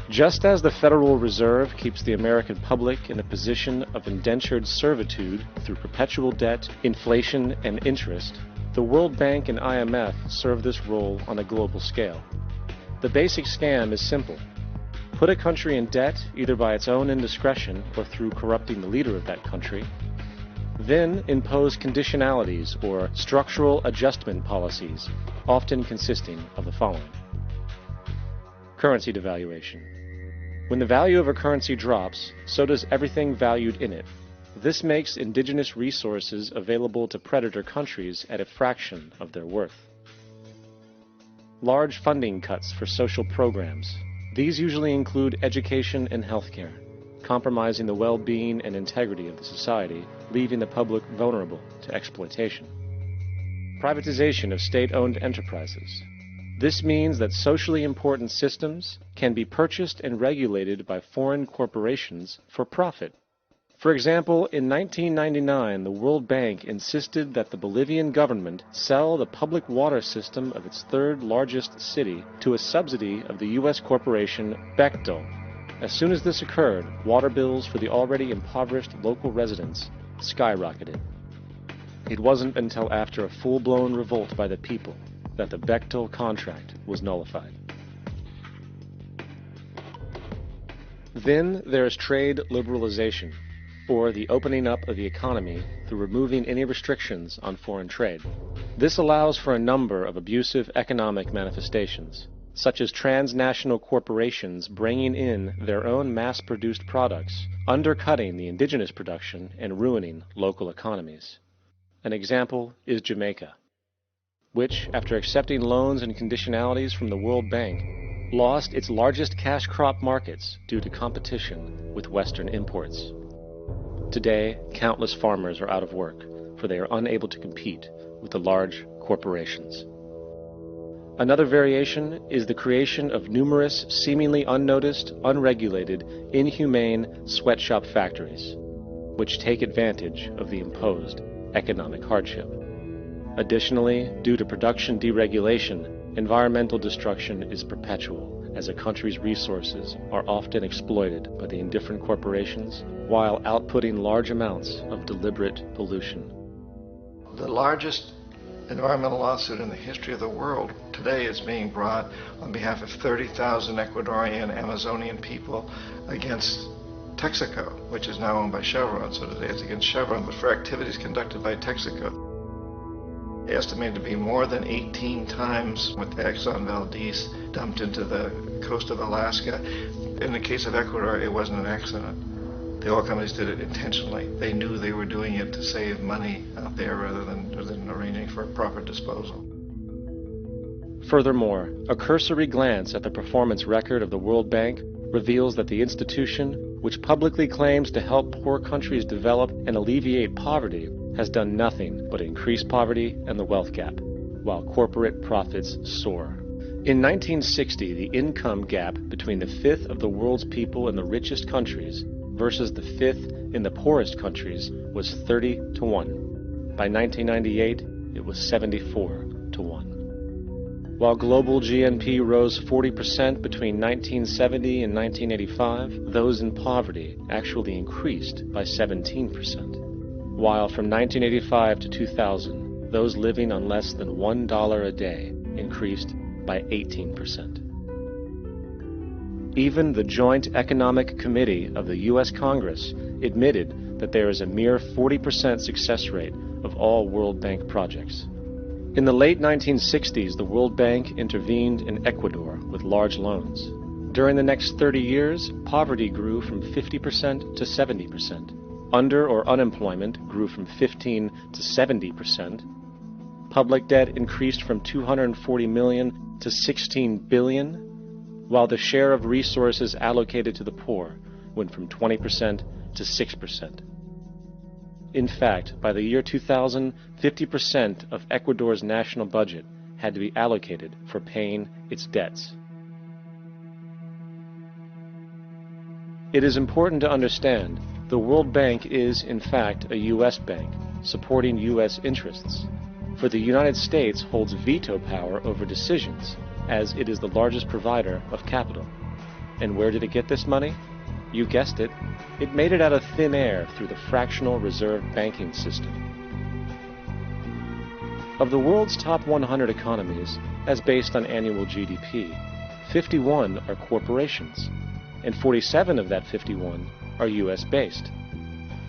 Just as the Federal Reserve keeps the American public in a position of indentured servitude through perpetual debt, inflation, and interest, the World Bank and IMF serve this role on a global scale. The basic scam is simple. Put a country in debt either by its own indiscretion or through corrupting the leader of that country, then impose conditionalities or structural adjustment policies, often consisting of the following. Currency devaluation. When the value of a currency drops, so does everything valued in it. This makes indigenous resources available to predator countries at a fraction of their worth. Large funding cuts for social programs. These usually include education and healthcare, compromising the well-being and integrity of the society, leaving the public vulnerable to exploitation. Privatization of state-owned enterprises. This means that socially important systems can be purchased and regulated by foreign corporations for profit. For example, in 1999, the World Bank insisted that the Bolivian government sell the public water system of its third largest city to a subsidy of the U.S. corporation Bechtel. As soon as this occurred, water bills for the already impoverished local residents skyrocketed. It wasn't until after a full-blown revolt by the people that the Bechtel contract was nullified. Then there is trade liberalization, or the opening up of the economy through removing any restrictions on foreign trade. This allows for a number of abusive economic manifestations, such as transnational corporations bringing in their own mass-produced products, undercutting the indigenous production and ruining local economies. An example is Jamaica, which, after accepting loans and conditionalities from the World Bank, lost its largest cash crop markets due to competition with Western imports. Today, countless farmers are out of work, for they are unable to compete with the large corporations. Another variation is the creation of numerous, seemingly unnoticed, unregulated, inhumane sweatshop factories, which take advantage of the imposed economic hardship. Additionally, due to production deregulation, environmental destruction is perpetual, as a country's resources are often exploited by the indifferent corporations while outputting large amounts of deliberate pollution. The largest environmental lawsuit in the history of the world today is being brought on behalf of 30,000 Ecuadorian Amazonian people against Texaco, which is now owned by Chevron. So today it's against Chevron, but for activities conducted by Texaco. Estimated to be more than 18 times what the Exxon Valdez dumped into the coast of Alaska. In the case of Ecuador, it wasn't an accident. The oil companies did it intentionally. They knew they were doing it to save money out there rather than arranging for proper disposal. Furthermore, a cursory glance at the performance record of the World Bank reveals that the institution, which publicly claims to help poor countries develop and alleviate poverty, has done nothing but increase poverty and the wealth gap, while corporate profits soar. In 1960, the income gap between the fifth of the world's people in the richest countries versus the fifth in the poorest countries was 30 to 1. By 1998, it was 74 to 1. While global GNP rose 40% between 1970 and 1985, those in poverty actually increased by 17%. While from 1985 to 2000, those living on less than $1 a day increased by 18%. Even the Joint Economic Committee of the U.S. Congress admitted that there is a mere 40% success rate of all World Bank projects. In the late 1960s, the World Bank intervened in Ecuador with large loans. During the next 30 years, poverty grew from 50% to 70%. Under or unemployment grew from 15 to 70%. Public debt increased from 240 million to 16 billion, while the share of resources allocated to the poor went from 20% to 6%. In fact, by the year 2000, 50% of Ecuador's national budget had to be allocated for paying its debts. It is important to understand the World Bank is, in fact, a U.S. bank, supporting U.S. interests. For the United States holds veto power over decisions, as it is the largest provider of capital. And where did it get this money? You guessed it. It made it out of thin air through the fractional reserve banking system. Of the world's top 100 economies, as based on annual GDP, 51 are corporations, and 47 of that 51 are U.S.-based.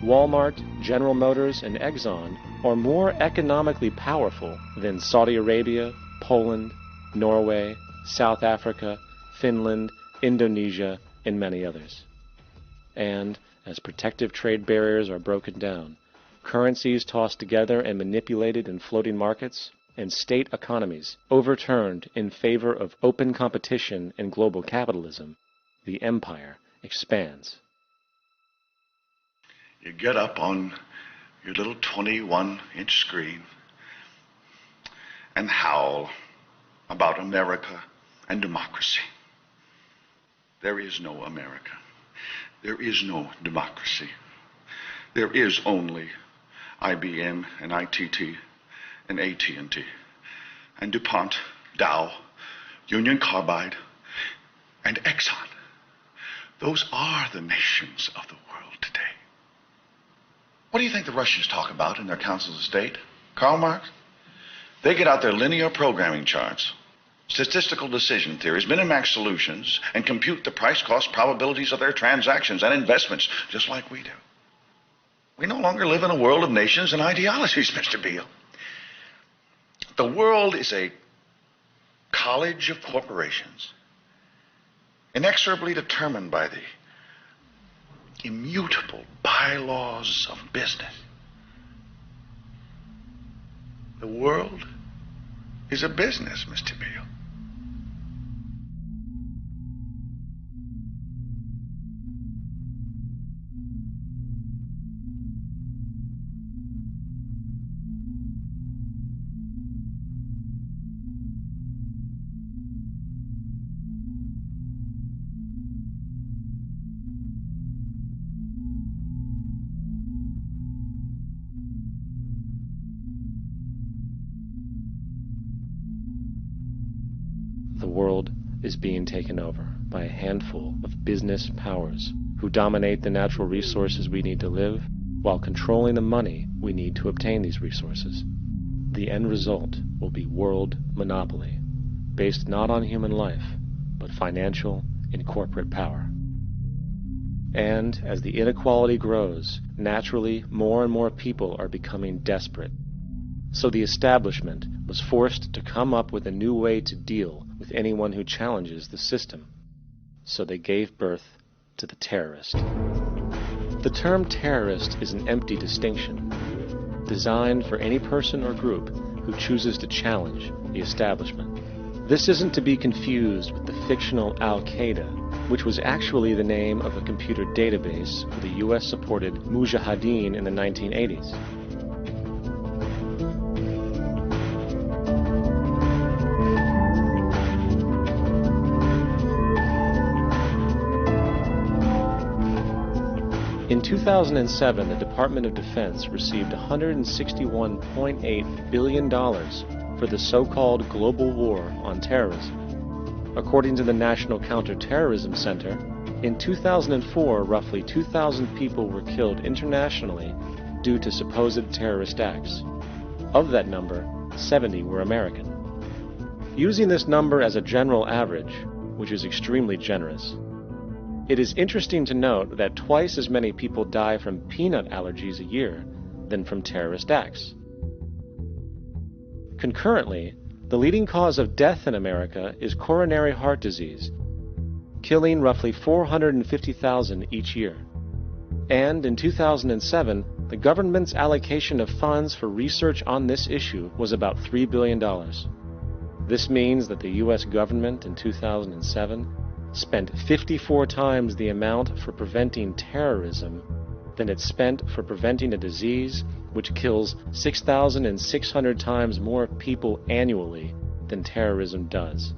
Walmart, General Motors, and Exxon are more economically powerful than Saudi Arabia, Poland, Norway, South Africa, Finland, Indonesia, and many others. And, as protective trade barriers are broken down, currencies tossed together and manipulated in floating markets, and state economies overturned in favor of open competition and global capitalism, the empire expands. You get up on your little 21-inch screen and howl about America and democracy. There is no America. There is no democracy. There is only IBM and ITT and AT&T and DuPont, Dow, Union Carbide, and Exxon. Those are the nations of the world today. What do you think the Russians talk about in their councils of state? Karl Marx? They get out their linear programming charts, statistical decision theories, Minimax solutions, and compute the price-cost probabilities of their transactions and investments, just like we do. We no longer live in a world of nations and ideologies, Mr. Beale. The world is a college of corporations, inexorably determined by the immutable bylaws of business. The world is a business, Mr. Beale. The world is being taken over by a handful of business powers who dominate the natural resources we need to live while controlling the money we need to obtain these resources. The end result will be world monopoly, based not on human life, but financial and corporate power. And as the inequality grows, naturally more and more people are becoming desperate. So the establishment was forced to come up with a new way to deal with anyone who challenges the system. So they gave birth to the terrorist. The term terrorist is an empty distinction, designed for any person or group who chooses to challenge the establishment. This isn't to be confused with the fictional Al-Qaeda, which was actually the name of a computer database for the US-supported Mujahideen in the 1980s. In 2007, the Department of Defense received $161.8 billion for the so-called global war on terrorism. According to the National Counterterrorism Center, in 2004, roughly 2,000 people were killed internationally due to supposed terrorist acts. Of that number, 70 were American. Using this number as a general average, which is extremely generous, It is interesting to note that twice as many people die from peanut allergies a year than from terrorist acts. Concurrently, the leading cause of death in America is coronary heart disease, killing roughly 450,000 each year. And in 2007, the government's allocation of funds for research on this issue was about $3 billion. This means that the U.S. government in 2007 spent 54 times the amount for preventing terrorism than it spent for preventing a disease which kills 6,600 times more people annually than terrorism does.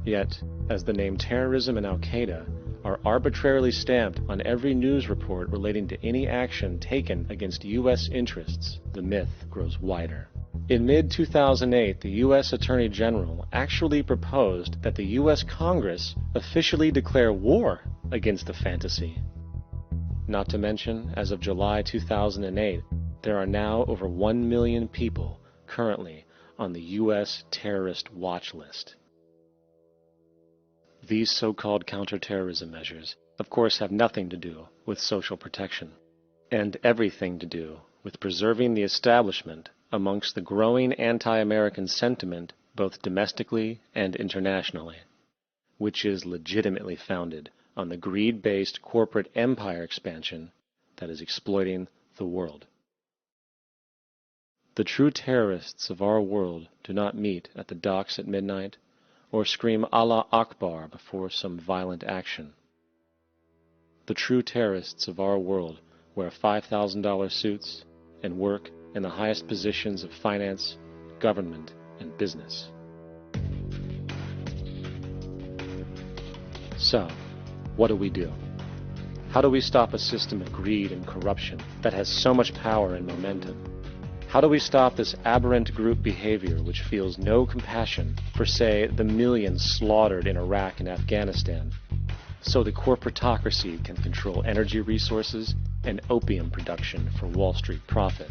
Yet, as the name terrorism and Al-Qaeda are arbitrarily stamped on every news report relating to any action taken against U.S. interests, the myth grows wider. In mid-2008, the U.S. Attorney General actually proposed that the U.S. Congress officially declare war against the fantasy. Not to mention, as of July 2008, there are now over 1 million people currently on the U.S. terrorist watch list. These so-called counterterrorism measures, of course, have nothing to do with social protection, and everything to do with preserving the establishment amongst the growing anti-American sentiment both domestically and internationally, which is legitimately founded on the greed-based corporate empire expansion that is exploiting the world. The true terrorists of our world do not meet at the docks at midnight or scream Allah Akbar before some violent action. The true terrorists of our world wear $5,000 suits and work in the highest positions of finance, government, and business. So, what do we do? How do we stop a system of greed and corruption that has so much power and momentum? How do we stop this aberrant group behavior which feels no compassion for, say, the millions slaughtered in Iraq and Afghanistan, so the corporatocracy can control energy resources and opium production for Wall Street profit?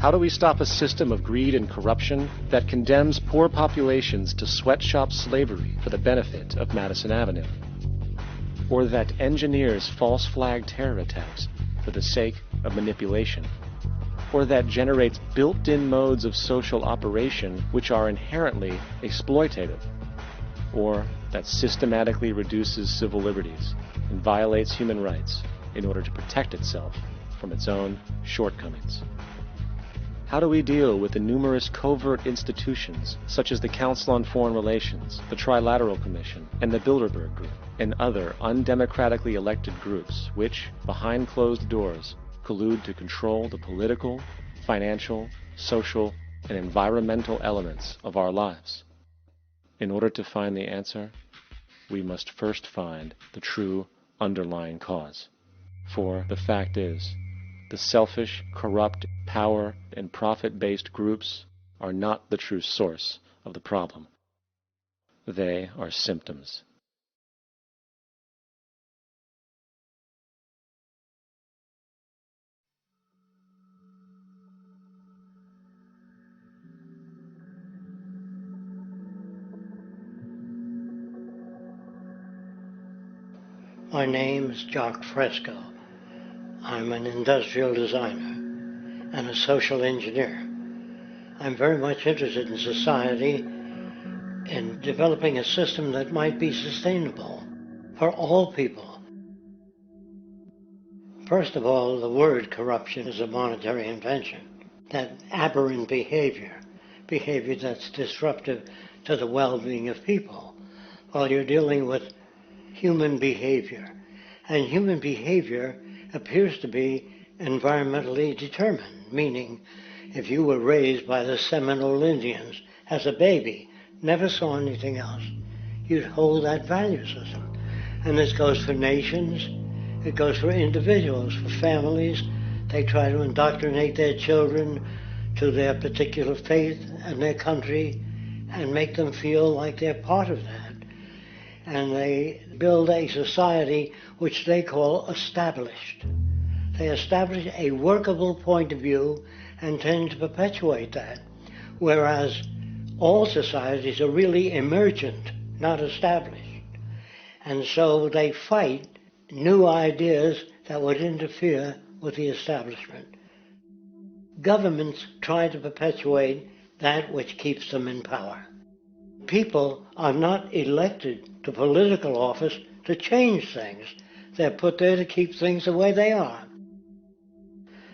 How do we stop a system of greed and corruption that condemns poor populations to sweatshop slavery for the benefit of Madison Avenue? Or that engineers false flag terror attacks for the sake of manipulation? Or that generates built-in modes of social operation which are inherently exploitative? Or that systematically reduces civil liberties and violates human rights in order to protect itself from its own shortcomings? How do we deal with the numerous covert institutions, such as the Council on Foreign Relations, the Trilateral Commission, and the Bilderberg Group, and other undemocratically elected groups which, behind closed doors, collude to control the political, financial, social, and environmental elements of our lives? In order to find the answer, we must first find the true underlying cause. For the fact is, the selfish, corrupt, power, and profit-based groups are not the true source of the problem. They are symptoms. My name is Jacque Fresco. I'm an industrial designer and a social engineer. I'm very much interested in society, in developing a system that might be sustainable for all people. First of all, the word corruption is a monetary invention. That aberrant behavior that's disruptive to the well-being of people, while you're dealing with human behavior. And human behavior appears to be environmentally determined, meaning if you were raised by the Seminole Indians as a baby, never saw anything else, you'd hold that value system. And this goes for nations, it goes for individuals, for families. They try to indoctrinate their children to their particular faith and their country and make them feel like they're part of that. And they build a society which they call established. They establish a workable point of view and tend to perpetuate that, whereas all societies are really emergent, not established. And so they fight new ideas that would interfere with the establishment. Governments try to perpetuate that which keeps them in power. People are not elected to political office to change things. They're put there to keep things the way they are.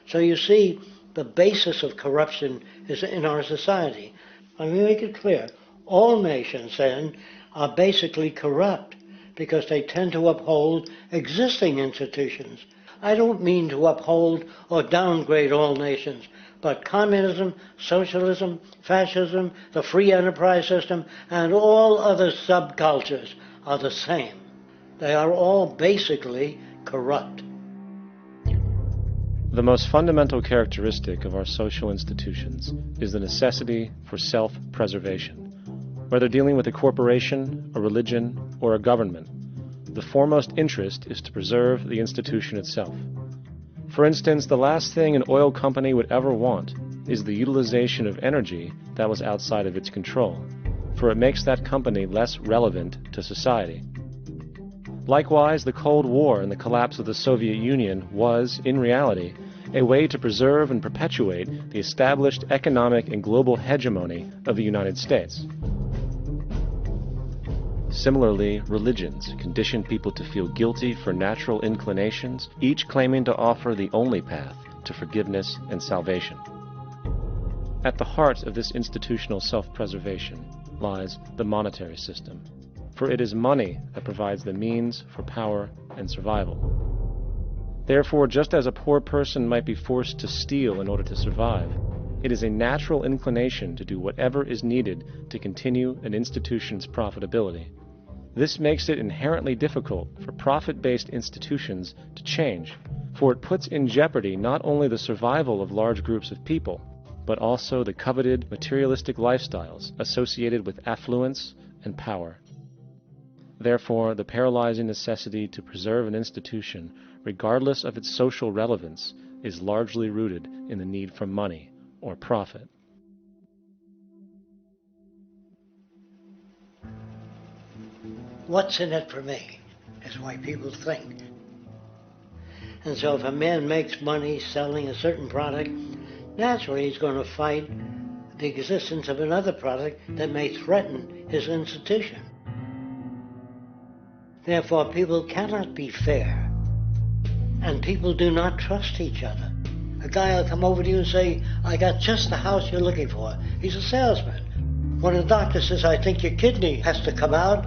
So you see, the basis of corruption is in our society. Let me make it clear. All nations, then, are basically corrupt because they tend to uphold existing institutions. I don't mean to uphold or downgrade all nations, but communism, socialism, fascism, the free enterprise system, and all other subcultures are the same. They are all basically corrupt. The most fundamental characteristic of our social institutions is the necessity for self-preservation. Whether dealing with a corporation, a religion, or a government, the foremost interest is to preserve the institution itself. For instance, the last thing an oil company would ever want is the utilization of energy that was outside of its control, for it makes that company less relevant to society. Likewise, the Cold War and the collapse of the Soviet Union was, in reality, a way to preserve and perpetuate the established economic and global hegemony of the United States. Similarly, religions condition people to feel guilty for natural inclinations, each claiming to offer the only path to forgiveness and salvation. At the heart of this institutional self-preservation lies the monetary system, for it is money that provides the means for power and survival. Therefore, just as a poor person might be forced to steal in order to survive, it is a natural inclination to do whatever is needed to continue an institution's profitability. This makes it inherently difficult for profit-based institutions to change, for it puts in jeopardy not only the survival of large groups of people, but also the coveted materialistic lifestyles associated with affluence and power. Therefore, the paralyzing necessity to preserve an institution, regardless of its social relevance, is largely rooted in the need for money or profit. What's in it for me is why people think. And so if a man makes money selling a certain product, naturally he's going to fight the existence of another product that may threaten his institution. Therefore, people cannot be fair, and people do not trust each other. A guy will come over to you and say, I got just the house you're looking for. He's a salesman. When a doctor says, I think your kidney has to come out,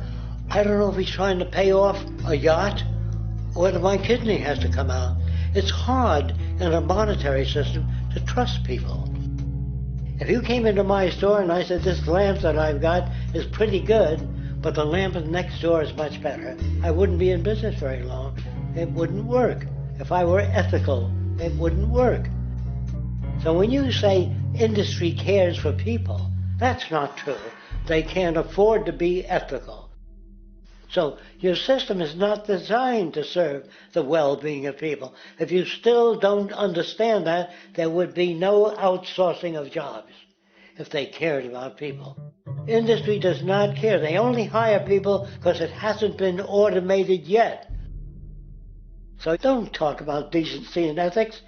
I don't know if he's trying to pay off a yacht or whether my kidney has to come out. It's hard in a monetary system to trust people. If you came into my store and I said, this lamp that I've got is pretty good, but the lamp next door is much better, I wouldn't be in business very long. It wouldn't work. If I were ethical, it wouldn't work. So when you say industry cares for people, that's not true. They can't afford to be ethical. So your system is not designed to serve the well-being of people. If you still don't understand that, there would be no outsourcing of jobs if they cared about people. Industry does not care. They only hire people because it hasn't been automated yet. So don't talk about decency and ethics.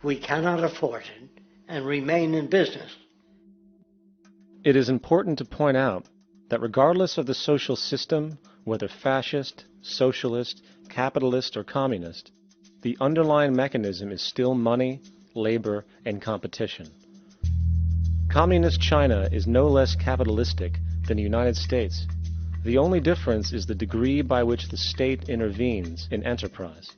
We cannot afford it and remain in business. It is important to point out that regardless of the social system, whether fascist, socialist, capitalist, or communist, the underlying mechanism is still money, labor, and competition. Communist China is no less capitalistic than the United States. The only difference is the degree by which the state intervenes in enterprise.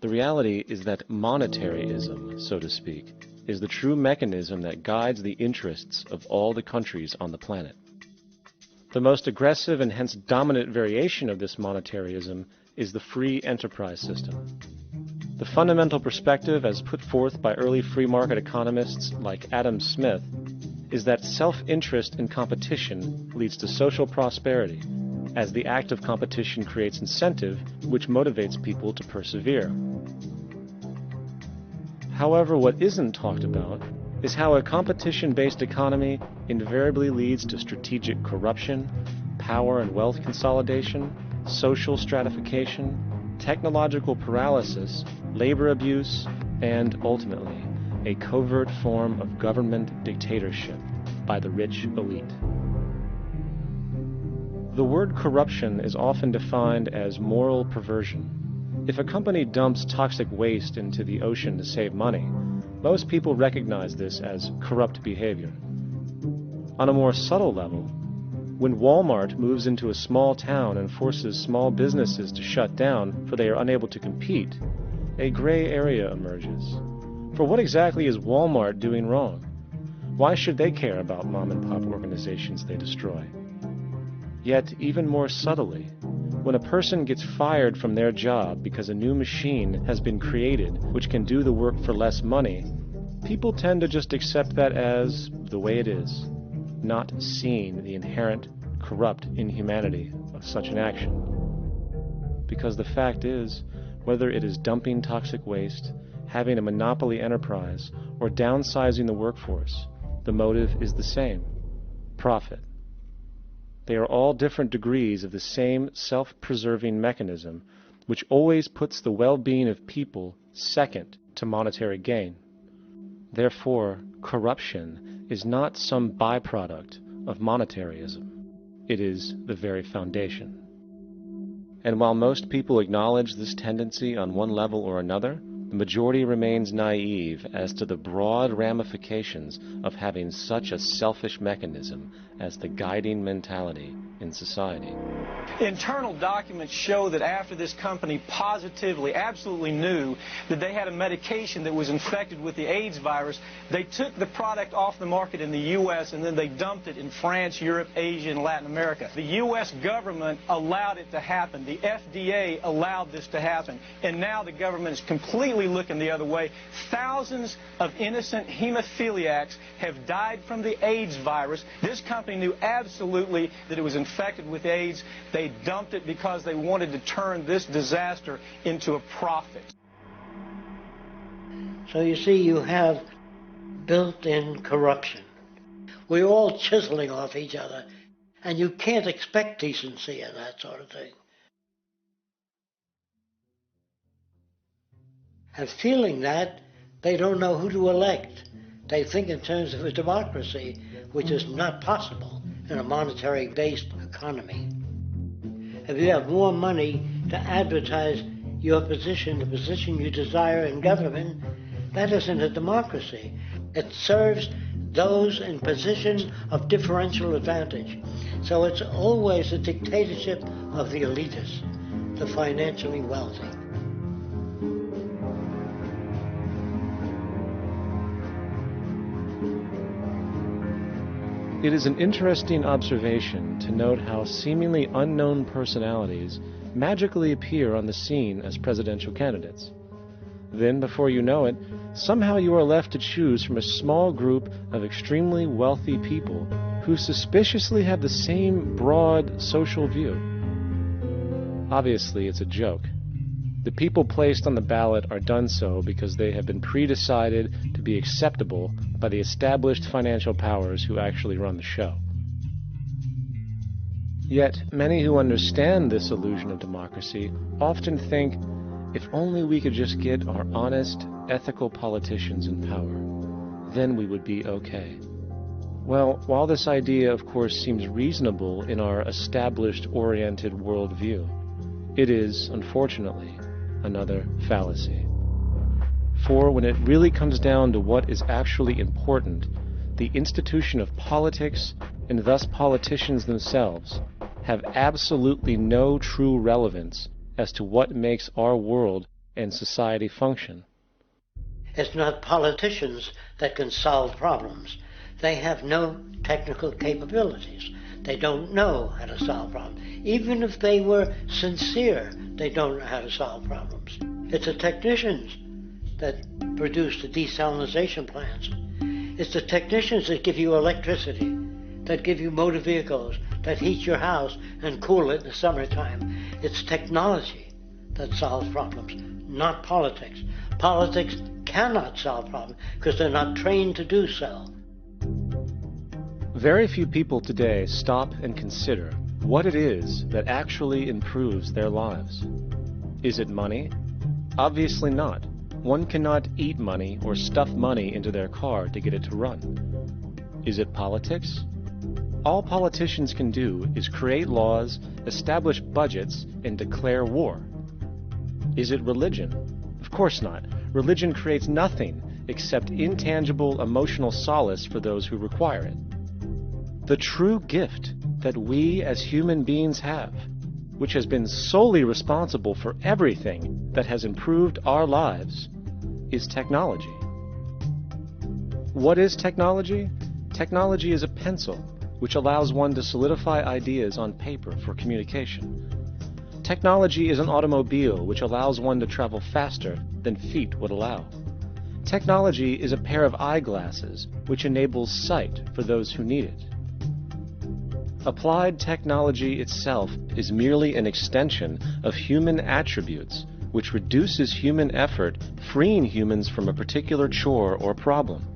The reality is that monetaryism, so to speak, is the true mechanism that guides the interests of all the countries on the planet. The most aggressive and hence dominant variation of this monetaryism is the free enterprise system. The fundamental perspective, as put forth by early free market economists like Adam Smith, is that self-interest in competition leads to social prosperity, as the act of competition creates incentive which motivates people to persevere. However, what isn't talked about is how a competition-based economy invariably leads to strategic corruption, power and wealth consolidation, social stratification, technological paralysis, labor abuse, and ultimately, a covert form of government dictatorship by the rich elite. The word corruption is often defined as moral perversion. If a company dumps toxic waste into the ocean to save money, most people recognize this as corrupt behavior. On a more subtle level, when Walmart moves into a small town and forces small businesses to shut down for they are unable to compete, a gray area emerges. For what exactly is Walmart doing wrong? Why should they care about mom-and-pop organizations they destroy? Yet, even more subtly, when a person gets fired from their job because a new machine has been created which can do the work for less money, people tend to just accept that as the way it is, not seeing the inherent corrupt inhumanity of such an action. Because the fact is, whether it is dumping toxic waste, having a monopoly enterprise, or downsizing the workforce, the motive is the same: profit. They are all different degrees of the same self-preserving mechanism, which always puts the well-being of people second to monetary gain. Therefore, corruption is not some byproduct of monetaryism. It is the very foundation. And while most people acknowledge this tendency on one level or another, the majority remains naive as to the broad ramifications of having such a selfish mechanism as the guiding mentality in society. Internal documents show that after this company positively, absolutely knew that they had a medication that was infected with the AIDS virus, they took the product off the market in the U.S. and then they dumped it in France, Europe, Asia, and Latin America. The U.S. government allowed it to happen. The FDA allowed this to happen. And now the government is completely looking the other way. Thousands of innocent hemophiliacs have died from the AIDS virus. This company knew absolutely that it was infected with AIDS. They dumped it because they wanted to turn this disaster into a profit. So you see, you have built-in corruption. We're all chiseling off each other, and you can't expect decency and that sort of thing. And feeling that, they don't know who to elect. They think in terms of a democracy, which is not possible in a monetary-based economy. If you have more money to advertise your position, the position you desire in government, that isn't a democracy. It serves those in positions of differential advantage. So it's always a dictatorship of the elitists, the financially wealthy. It is an interesting observation to note how seemingly unknown personalities magically appear on the scene as presidential candidates. Then, before you know it, somehow you are left to choose from a small group of extremely wealthy people who suspiciously have the same broad social view. Obviously, it's a joke. The people placed on the ballot are done so because they have been pre-decided to be acceptable by the established financial powers who actually run the show. Yet, many who understand this illusion of democracy often think, if only we could just get our honest, ethical politicians in power, then we would be okay. Well, while this idea, of course, seems reasonable in our established, oriented worldview, it is, unfortunately, another fallacy. For when it really comes down to what is actually important, the institution of politics, and thus politicians themselves, have absolutely no true relevance as to what makes our world and society function. It's not politicians that can solve problems. They have no technical capabilities. They don't know how to solve problems. Even if they were sincere, they don't know how to solve problems. It's the technicians that produce the desalination plants. It's the technicians that give you electricity, that give you motor vehicles, that heat your house and cool it in the summertime. It's technology that solves problems, not politics. Politics cannot solve problems because they're not trained to do so. Very few people today stop and consider what it is that actually improves their lives. Is it money? Obviously not. One cannot eat money or stuff money into their car to get it to run. Is it politics? All politicians can do is create laws, establish budgets, and declare war. Is it religion? Of course not. Religion creates nothing except intangible emotional solace for those who require it. The true gift that we as human beings have, which has been solely responsible for everything that has improved our lives, is technology. What is technology? Technology is a pencil which allows one to solidify ideas on paper for communication. Technology is an automobile which allows one to travel faster than feet would allow. Technology is a pair of eyeglasses which enables sight for those who need it. Applied technology itself is merely an extension of human attributes which reduces human effort, freeing humans from a particular chore or problem.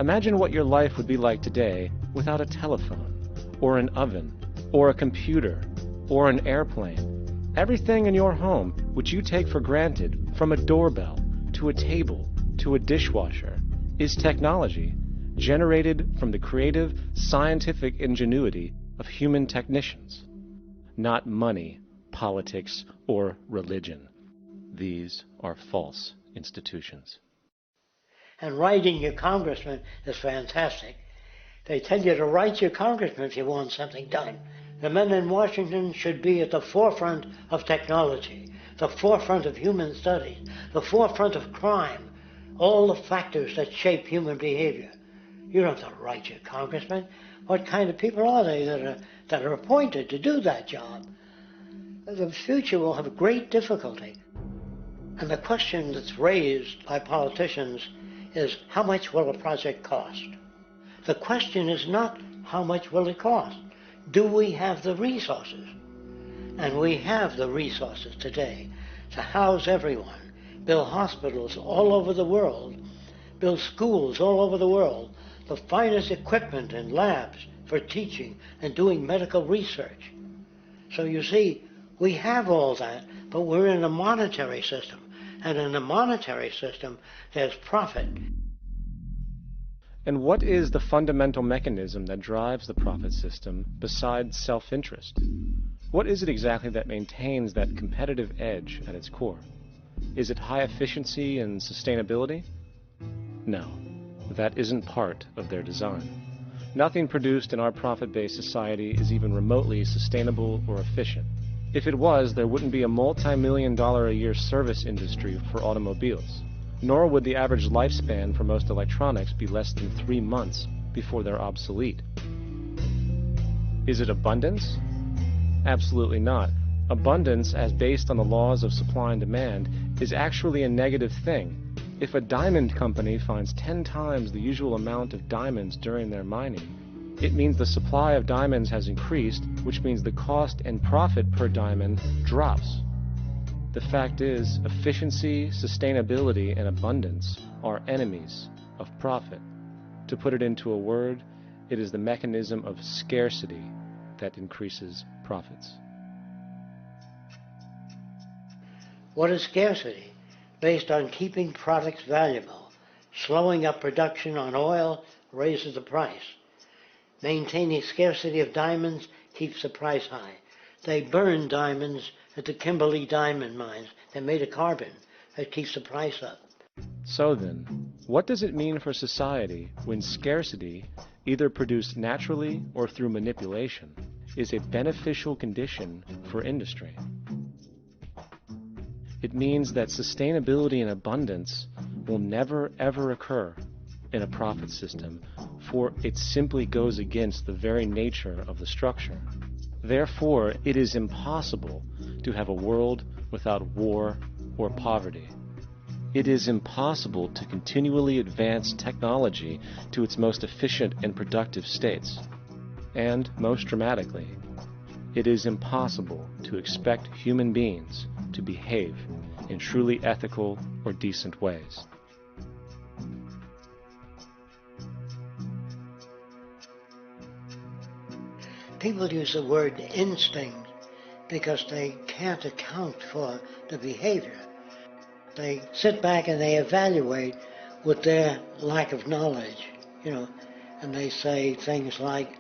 Imagine what your life would be like today without a telephone, or an oven, or a computer, or an airplane. Everything in your home which you take for granted, from a doorbell, to a table, to a dishwasher, is technology generated from the creative, scientific ingenuity of human technicians, not money, politics, or religion. These are false institutions. And writing your congressman is fantastic. They tell you to write your congressman if you want something done. The men in Washington should be at the forefront of technology, the forefront of human studies, the forefront of crime, all the factors that shape human behavior. You don't have to write your congressman. What kind of people are they that are appointed to do that job? The future will have great difficulty. And the question that's raised by politicians is, how much will a project cost? The question is not how much will it cost. Do we have the resources? And we have the resources today to house everyone, build hospitals all over the world, build schools all over the world, the finest equipment and labs for teaching and doing medical research. So you see, we have all that, but we're in a monetary system. And in a monetary system, there's profit. And what is the fundamental mechanism that drives the profit system besides self-interest? What is it exactly that maintains that competitive edge at its core? Is it high efficiency and sustainability? No, that isn't part of their design. Nothing produced in our profit-based society is even remotely sustainable or efficient. If it was, there wouldn't be a multi-million-dollar-a-year service industry for automobiles, nor would the average lifespan for most electronics be less than 3 months before they're obsolete. Is it abundance? Absolutely not. Abundance, as based on the laws of supply and demand, is actually a negative thing. If a diamond company finds 10 times the usual amount of diamonds during their mining, it means the supply of diamonds has increased, which means the cost and profit per diamond drops. The fact is, efficiency, sustainability, and abundance are enemies of profit. To put it into a word, it is the mechanism of scarcity that increases profits. What is scarcity? Based on keeping products valuable. Slowing up production on oil raises the price. Maintaining scarcity of diamonds keeps the price high. They burn diamonds at the Kimberley diamond mines. They made a carbon that keeps the price up. So then, what does it mean for society when scarcity, either produced naturally or through manipulation, is a beneficial condition for industry? It means that sustainability and abundance will never ever occur in a profit system, for it simply goes against the very nature of the structure. Therefore, it is impossible to have a world without war or poverty. It is impossible to continually advance technology to its most efficient and productive states. And, most dramatically, it is impossible to expect human beings to behave in truly ethical or decent ways. People use the word instinct because they can't account for the behavior. They sit back and they evaluate with their lack of knowledge, and they say things like,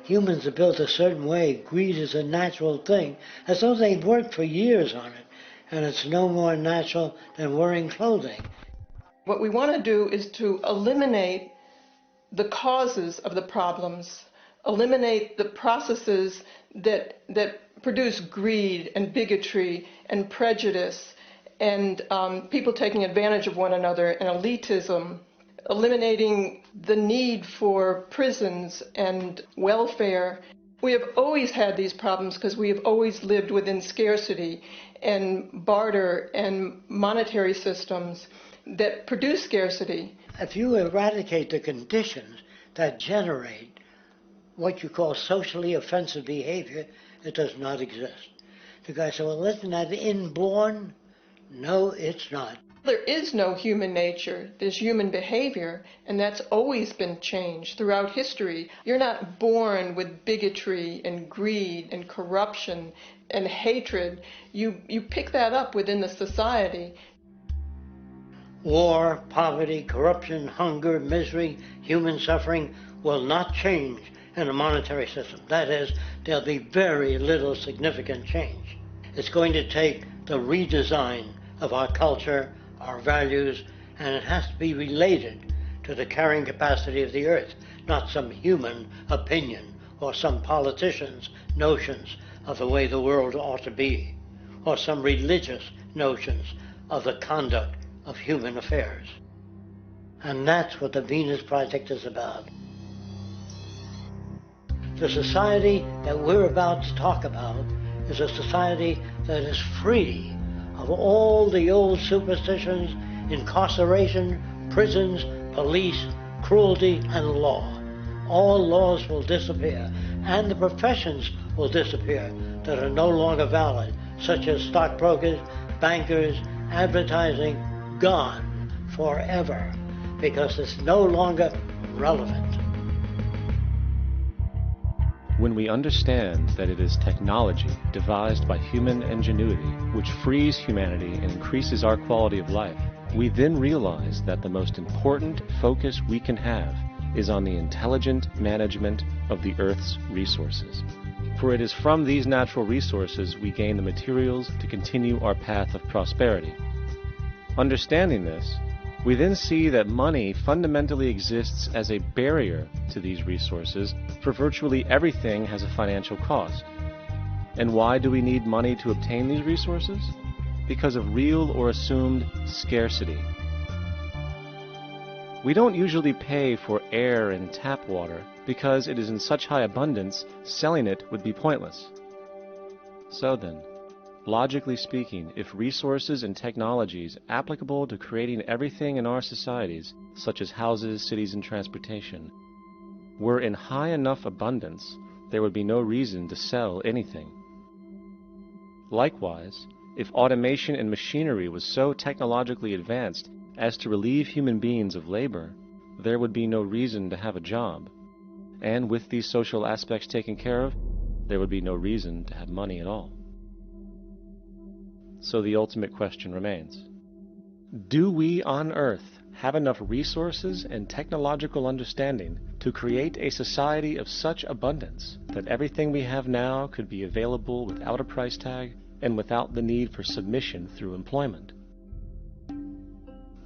humans are built a certain way, greed is a natural thing, as though they've worked for years on it, and it's no more natural than wearing clothing. What we want to do is to eliminate the causes of the problems, eliminate the processes that produce greed and bigotry and prejudice and people taking advantage of one another and elitism, eliminating the need for prisons and welfare. We have always had these problems because we have always lived within scarcity and barter and monetary systems that produce scarcity. If you eradicate the conditions that generate what you call socially offensive behavior, it does not exist. The guy said, well, isn't that inborn? No, it's not. There is no human nature. There's human behavior, and that's always been changed throughout history. You're not born with bigotry and greed and corruption and hatred. You pick that up within the society. War, poverty, corruption, hunger, misery, human suffering will not change in a monetary system. That is, there'll be very little significant change. It's going to take the redesign of our culture, our values, and it has to be related to the carrying capacity of the earth, not some human opinion or some politician's notions of the way the world ought to be, or some religious notions of the conduct of human affairs. And that's what the Venus Project is about. The society that we're about to talk about is a society that is free of all the old superstitions, incarceration, prisons, police, cruelty, and law. All laws will disappear, and the professions will disappear that are no longer valid, such as stockbrokers, bankers, advertising, gone forever, because it's no longer relevant. When we understand that it is technology devised by human ingenuity which frees humanity and increases our quality of life, we then realize that the most important focus we can have is on the intelligent management of the Earth's resources. For it is from these natural resources we gain the materials to continue our path of prosperity. Understanding this, we then see that money fundamentally exists as a barrier to these resources, for virtually everything has a financial cost. And why do we need money to obtain these resources? Because of real or assumed scarcity. We don't usually pay for air and tap water because it is in such high abundance, selling it would be pointless. So then, logically speaking, if resources and technologies applicable to creating everything in our societies, such as houses, cities, and transportation, were in high enough abundance, there would be no reason to sell anything. Likewise, if automation and machinery was so technologically advanced as to relieve human beings of labor, there would be no reason to have a job. And with these social aspects taken care of, there would be no reason to have money at all. So the ultimate question remains: do we on Earth have enough resources and technological understanding to create a society of such abundance that everything we have now could be available without a price tag and without the need for submission through employment?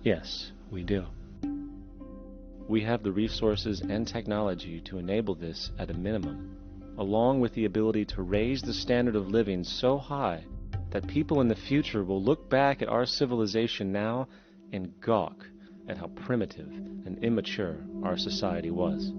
Yes, we do. We have the resources and technology to enable this at a minimum, along with the ability to raise the standard of living so high that people in the future will look back at our civilization now and gawk at how primitive and immature our society was.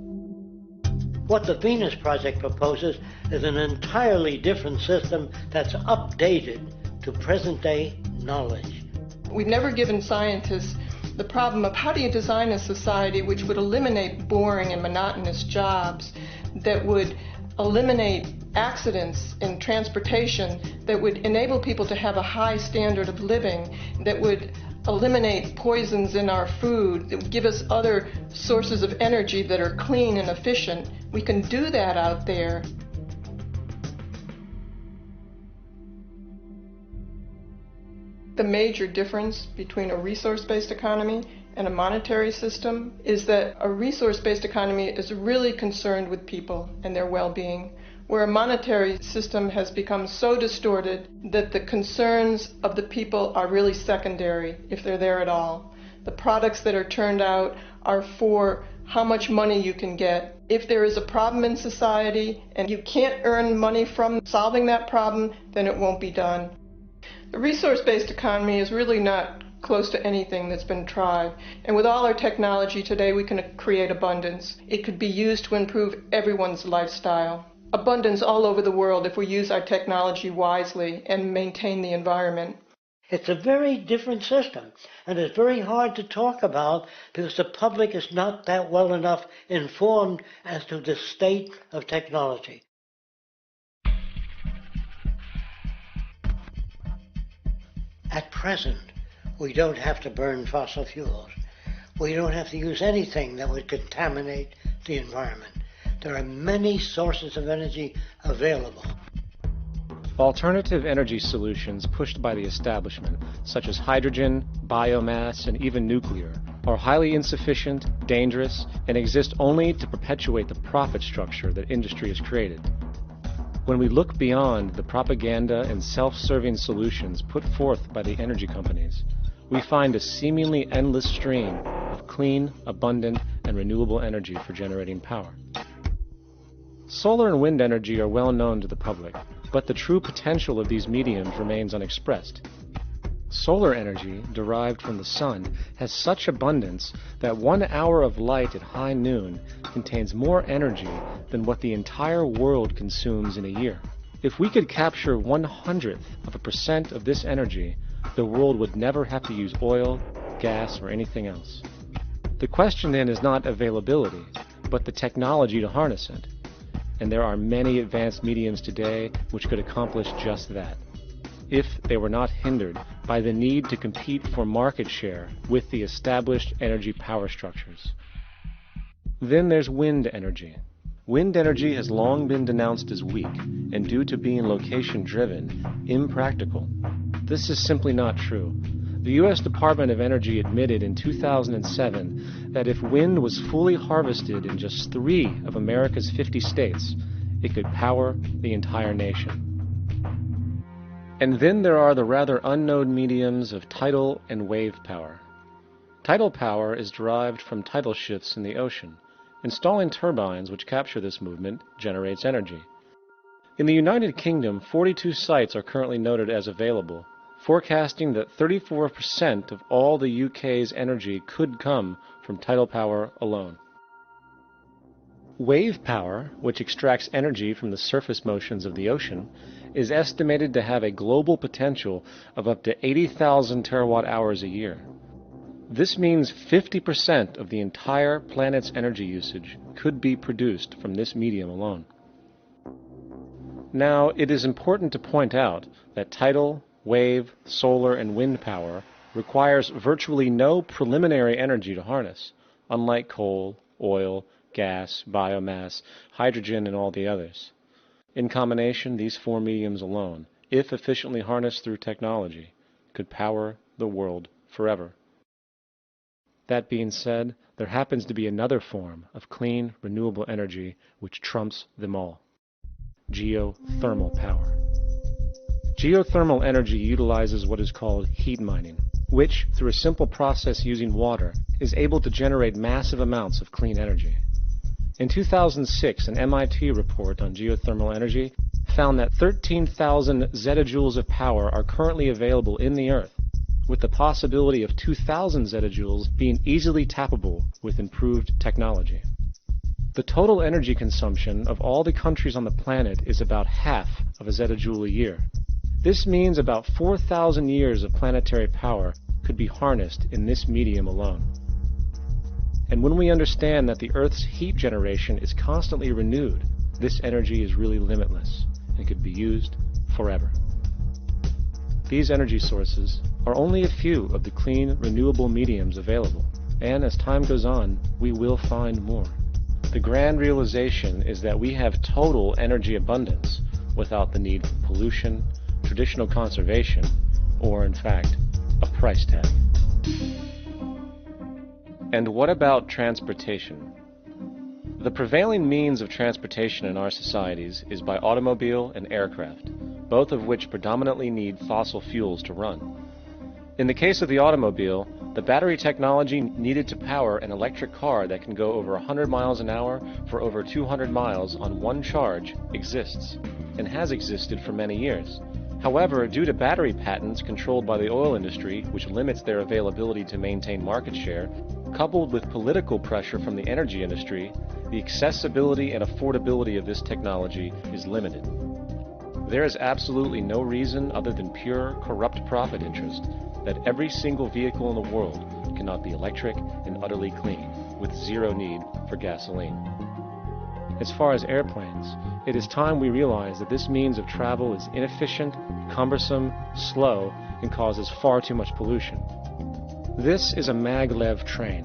What the Venus Project proposes is an entirely different system that's updated to present-day knowledge. We've never given scientists the problem of how do you design a society which would eliminate boring and monotonous jobs, that would eliminate accidents in transportation, that would enable people to have a high standard of living, that would eliminate poisons in our food, that would give us other sources of energy that are clean and efficient. We can do that out there. The major difference between a resource-based economy and a monetary system is that a resource-based economy is really concerned with people and their well-being, where a monetary system has become so distorted that the concerns of the people are really secondary, if they're there at all. The products that are turned out are for how much money you can get. If there is a problem in society and you can't earn money from solving that problem, then it won't be done. The resource-based economy is really not close to anything that's been tried. And with all our technology today, we can create abundance. It could be used to improve everyone's lifestyle. Abundance all over the world if we use our technology wisely and maintain the environment. It's a very different system, and it's very hard to talk about because the public is not that well enough informed as to the state of technology. At present, we don't have to burn fossil fuels. We don't have to use anything that would contaminate the environment. There are many sources of energy available. Alternative energy solutions pushed by the establishment, such as hydrogen, biomass, and even nuclear, are highly insufficient, dangerous, and exist only to perpetuate the profit structure that industry has created. When we look beyond the propaganda and self-serving solutions put forth by the energy companies, we find a seemingly endless stream of clean, abundant, and renewable energy for generating power. Solar and wind energy are well known to the public, but the true potential of these mediums remains unexpressed. Solar energy, derived from the sun, has such abundance that 1 hour of light at high noon contains more energy than what the entire world consumes in a year. If we could capture 1/100% of this energy, the world would never have to use oil, gas, or anything else. The question then is not availability, but the technology to harness it. And there are many advanced mediums today which could accomplish just that, if they were not hindered by the need to compete for market share with the established energy power structures. Then there's wind energy. Wind energy has long been denounced as weak, and due to being location-driven, impractical. This is simply not true. The U.S. Department of Energy admitted in 2007 that if wind was fully harvested in just 3 of America's 50 states, it could power the entire nation. And then there are the rather unknown mediums of tidal and wave power. Tidal power is derived from tidal shifts in the ocean. Installing turbines which capture this movement generates energy. In the United Kingdom, 42 sites are currently noted as available, forecasting that 34% of all the UK's energy could come from tidal power alone. Wave power, which extracts energy from the surface motions of the ocean, is estimated to have a global potential of up to 80,000 terawatt-hours a year. This means 50% of the entire planet's energy usage could be produced from this medium alone. Now, it is important to point out that tidal, wave, solar, and wind power requires virtually no preliminary energy to harness, unlike coal, oil, gas, biomass, hydrogen, and all the others. In combination, these 4 mediums alone, if efficiently harnessed through technology, could power the world forever. That being said, there happens to be another form of clean, renewable energy which trumps them all: geothermal power. Geothermal energy utilizes what is called heat mining, which, through a simple process using water, is able to generate massive amounts of clean energy. In 2006, an MIT report on geothermal energy found that 13,000 zettajoules of power are currently available in the Earth, with the possibility of 2,000 zettajoules being easily tappable with improved technology. The total energy consumption of all the countries on the planet is about half of a zettajoule a year. This means about 4,000 years of planetary power could be harnessed in this medium alone. And when we understand that the Earth's heat generation is constantly renewed, this energy is really limitless and could be used forever. These energy sources are only a few of the clean, renewable mediums available, and as time goes on, we will find more. The grand realization is that we have total energy abundance without the need for pollution, traditional conservation, or in fact, a price tag. And what about transportation? The prevailing means of transportation in our societies is by automobile and aircraft, both of which predominantly need fossil fuels to run. In the case of the automobile, the battery technology needed to power an electric car that can go over 100 miles an hour for over 200 miles on one charge exists, and has existed for many years. However, due to battery patents controlled by the oil industry, which limits their availability to maintain market share, coupled with political pressure from the energy industry, the accessibility and affordability of this technology is limited. There is absolutely no reason other than pure, corrupt profit interest that every single vehicle in the world cannot be electric and utterly clean, with zero need for gasoline. As far as airplanes, it is time we realize that this means of travel is inefficient, cumbersome, slow, and causes far too much pollution. This is a maglev train.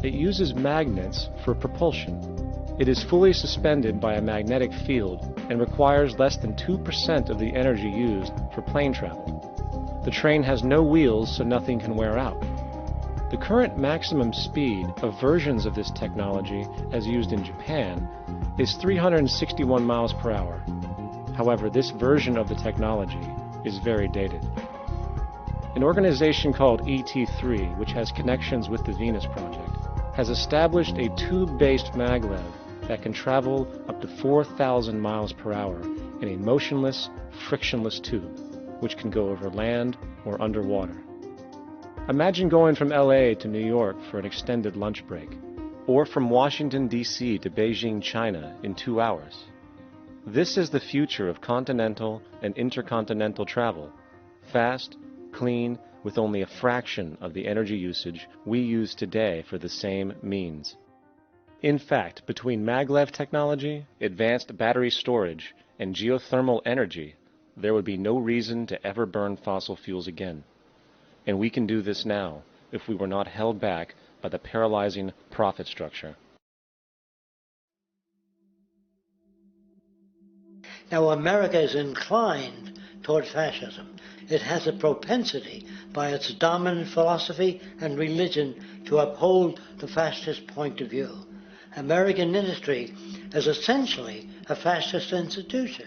It uses magnets for propulsion. It is fully suspended by a magnetic field and requires less than 2% of the energy used for plane travel. The train has no wheels, so nothing can wear out. The current maximum speed of versions of this technology, as used in Japan, is 361 miles per hour. However, this version of the technology is very dated. An organization called ET3, which has connections with the Venus Project, has established a tube-based maglev that can travel up to 4,000 miles per hour in a motionless, frictionless tube, which can go over land or underwater. Imagine going from LA to New York for an extended lunch break, or from Washington, D.C. to Beijing, China in 2 hours. This is the future of continental and intercontinental travel, fast, clean, with only a fraction of the energy usage we use today for the same means. In fact, between maglev technology, advanced battery storage, and geothermal energy, there would be no reason to ever burn fossil fuels again. And we can do this now if we were not held back by the paralyzing profit structure. Now, America is inclined toward fascism. It has a propensity, by its dominant philosophy and religion, to uphold the fascist point of view. American industry is essentially a fascist institution.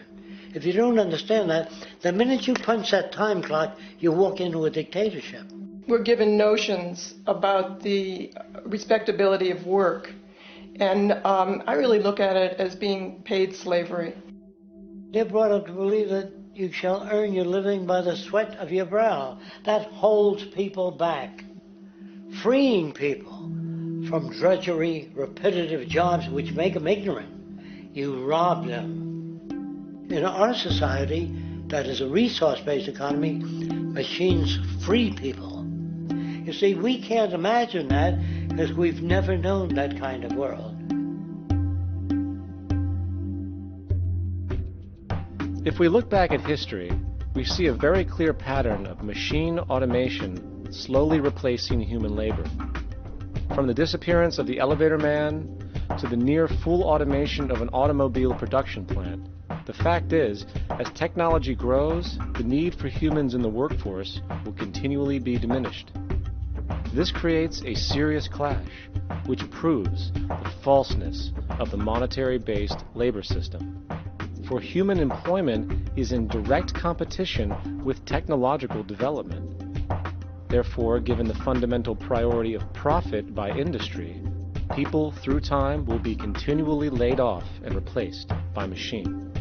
If you don't understand that, the minute you punch that time clock, you walk into a dictatorship. We're given notions about the respectability of work, and I really look at it as being paid slavery. They're brought up to believe that you shall earn your living by the sweat of your brow. That holds people back, freeing people from drudgery, repetitive jobs which make them ignorant. You rob them. In our society, that is a resource-based economy, machines free people. You see, we can't imagine that because we've never known that kind of world. If we look back at history, we see a very clear pattern of machine automation slowly replacing human labor. From the disappearance of the elevator man to the near full automation of an automobile production plant, the fact is, as technology grows, the need for humans in the workforce will continually be diminished. This creates a serious clash, which proves the falseness of the monetary-based labor system. for human employment is in direct competition with technological development. Therefore, given the fundamental priority of profit by industry, people through time will be continually laid off and replaced by machine.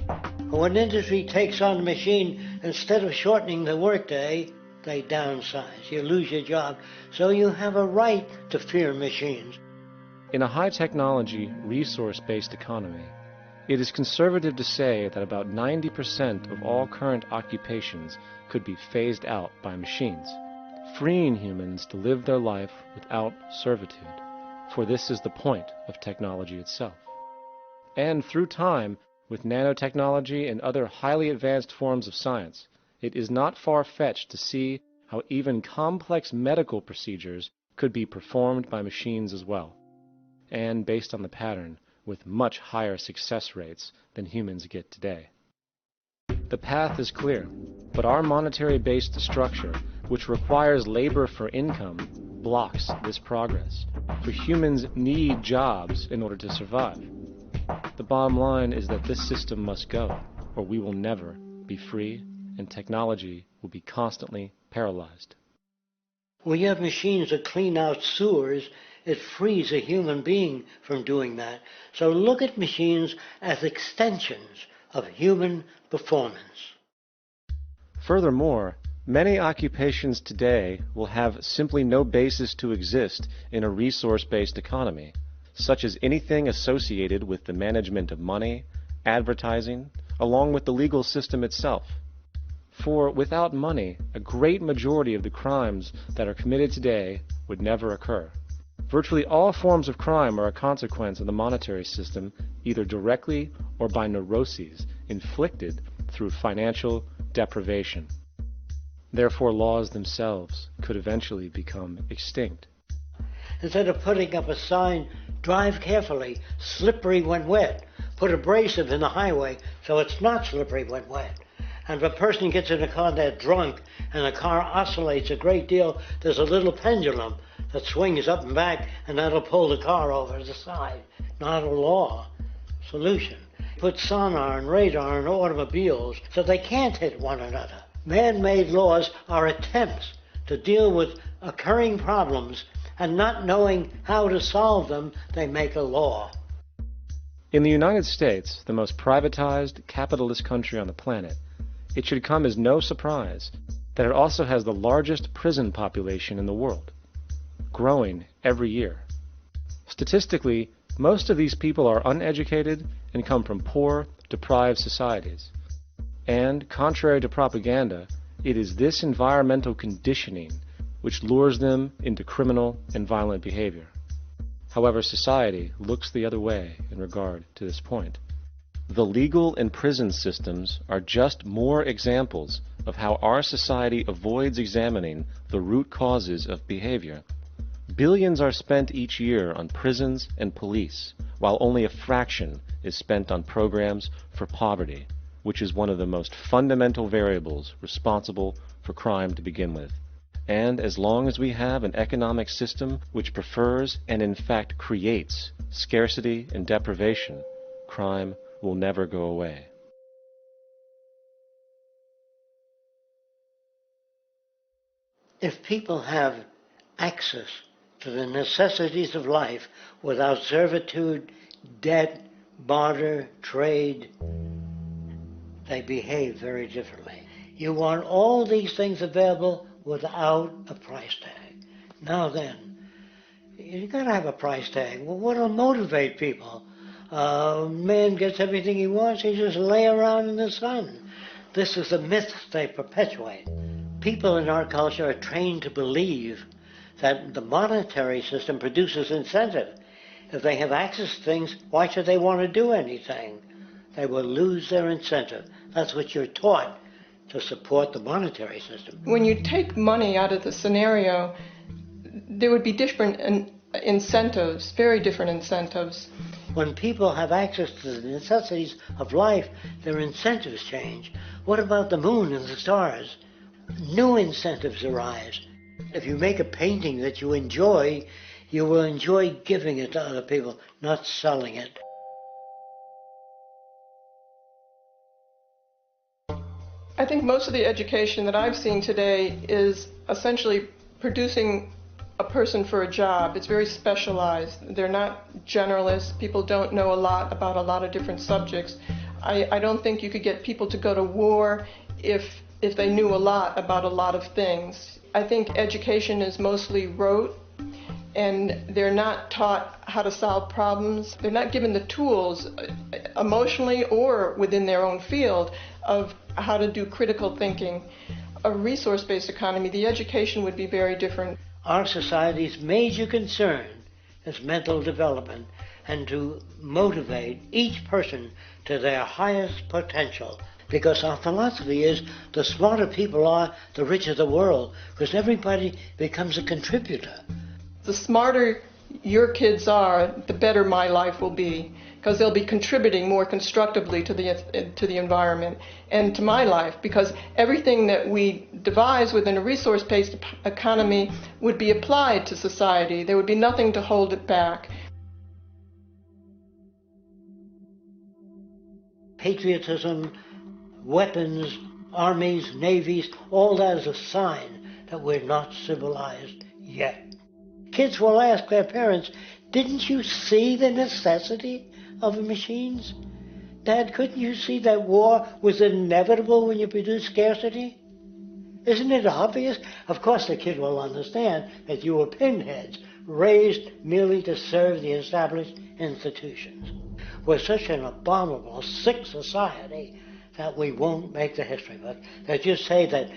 When industry takes on a machine, instead of shortening the workday, they downsize. You lose your job. So you have a right to fear machines. In a high-technology, resource-based economy, it is conservative to say that about 90% of all current occupations could be phased out by machines, freeing humans to live their life without servitude, for this is the point of technology itself. And through time, with nanotechnology and other highly advanced forms of science, it is not far-fetched to see how even complex medical procedures could be performed by machines as well, and based on the pattern, with much higher success rates than humans get today. The path is clear, but our monetary-based structure, which requires labor for income, blocks this progress, for humans need jobs in order to survive. The bottom line is that this system must go, or we will never be free, and technology will be constantly paralyzed. When you have machines that clean out sewers, it frees a human being from doing that. So look at machines as extensions of human performance. Furthermore, many occupations today will have simply no basis to exist in a resource-based economy, such as anything associated with the management of money, advertising, along with the legal system itself. For without money, a great majority of the crimes that are committed today would never occur. Virtually all forms of crime are a consequence of the monetary system, either directly or by neuroses inflicted through financial deprivation. Therefore, laws themselves could eventually become extinct. Instead of putting up a sign, drive carefully, slippery when wet, put abrasive in the highway so it's not slippery when wet. And if a person gets in a car that's drunk and the car oscillates a great deal, there's a little pendulum that swings up and back, and that'll pull the car over to the side. Not a law. Solution. Put sonar and radar in automobiles so they can't hit one another. Man-made laws are attempts to deal with occurring problems, and not knowing how to solve them, they make a law. In the United States, the most privatized, capitalist country on the planet, it should come as no surprise that it also has the largest prison population in the world, growing every year. Statistically, most of these people are uneducated and come from poor, deprived societies. And, contrary to propaganda, it is this environmental conditioning which lures them into criminal and violent behavior. However, society looks the other way in regard to this point. The legal and prison systems are just more examples of how our society avoids examining the root causes of behavior. Billions are spent each year on prisons and police, while only a fraction is spent on programs for poverty, which is one of the most fundamental variables responsible for crime to begin with. And as long as we have an economic system which prefers and in fact creates scarcity and deprivation, crime will never go away. If people have access to the necessities of life without servitude, debt, barter, trade, they behave very differently. You want all these things available without a price tag. Now then, you gotta have a price tag. Well, what'll motivate people? Man gets everything he wants, he just lay around in the sun. This is the myth they perpetuate. People in our culture are trained to believe that the monetary system produces incentive. If they have access to things, why should they want to do anything? They will lose their incentive. That's what you're taught to support the monetary system. When you take money out of the scenario, there would be different incentives, very different incentives. When people have access to the necessities of life, their incentives change. What about the moon and the stars? New incentives arise. If you make a painting that you enjoy, you will enjoy giving it to other people, not selling it. I think most of the education that I've seen today is essentially producing a person for a job. It's very specialized. They're not generalists. People don't know a lot about a lot of different subjects. I don't think you could get people to go to war if they knew a lot about a lot of things. I think education is mostly rote, and they're not taught how to solve problems. They're not given the tools emotionally or within their own field of how to do critical thinking. A resource-based economy, the education would be very different. Our society's major concern is mental development and to motivate each person to their highest potential. Because our philosophy is the smarter people are, the richer the world, because everybody becomes a contributor. The smarter your kids are, the better my life will be, because they'll be contributing more constructively to the environment and to my life, because everything that we devise within a resource-based economy would be applied to society. There would be nothing to hold it back. Patriotism, weapons, armies, navies, all that is a sign that we're not civilized yet. Kids will ask their parents, didn't you see the necessity of machines? Dad, couldn't you see that war was inevitable when you produce scarcity? Isn't it obvious? Of course the kid will understand that you were pinheads, raised merely to serve the established institutions. We're such an abominable, sick society that we won't make the history book. They just say that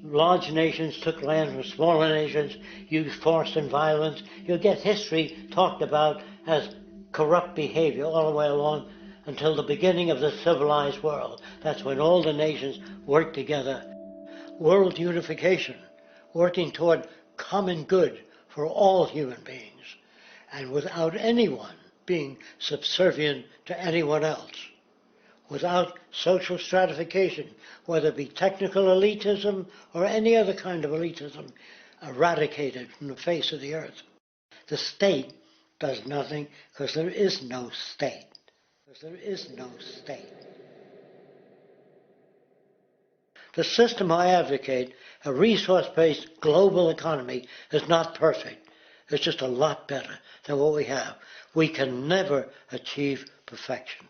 large nations took land from smaller nations, used force and violence. You'll get history talked about as corrupt behavior all the way along until the beginning of the civilized world. That's when all the nations work together. World unification, working toward common good for all human beings, and without anyone being subservient to anyone else. Without social stratification, whether it be technical elitism or any other kind of elitism, eradicated from the face of the earth. The state does nothing because there is no state. There is no state. The system I advocate, a resource-based global economy, is not perfect. It's just a lot better than what we have. We can never achieve perfection.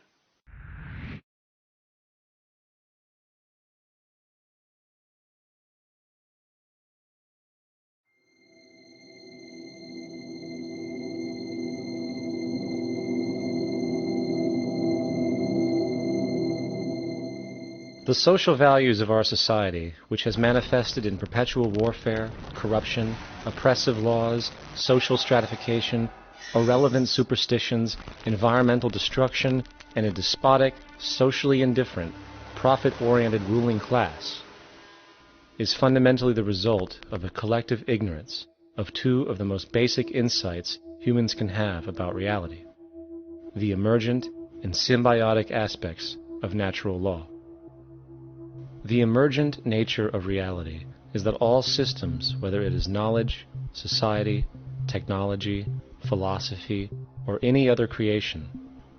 The social values of our society, which has manifested in perpetual warfare, corruption, oppressive laws, social stratification, irrelevant superstitions, environmental destruction, and a despotic, socially indifferent, profit-oriented ruling class, is fundamentally the result of a collective ignorance of two of the most basic insights humans can have about reality: the emergent and symbiotic aspects of natural law. The emergent nature of reality is that all systems, whether it is knowledge, society, technology, philosophy, or any other creation,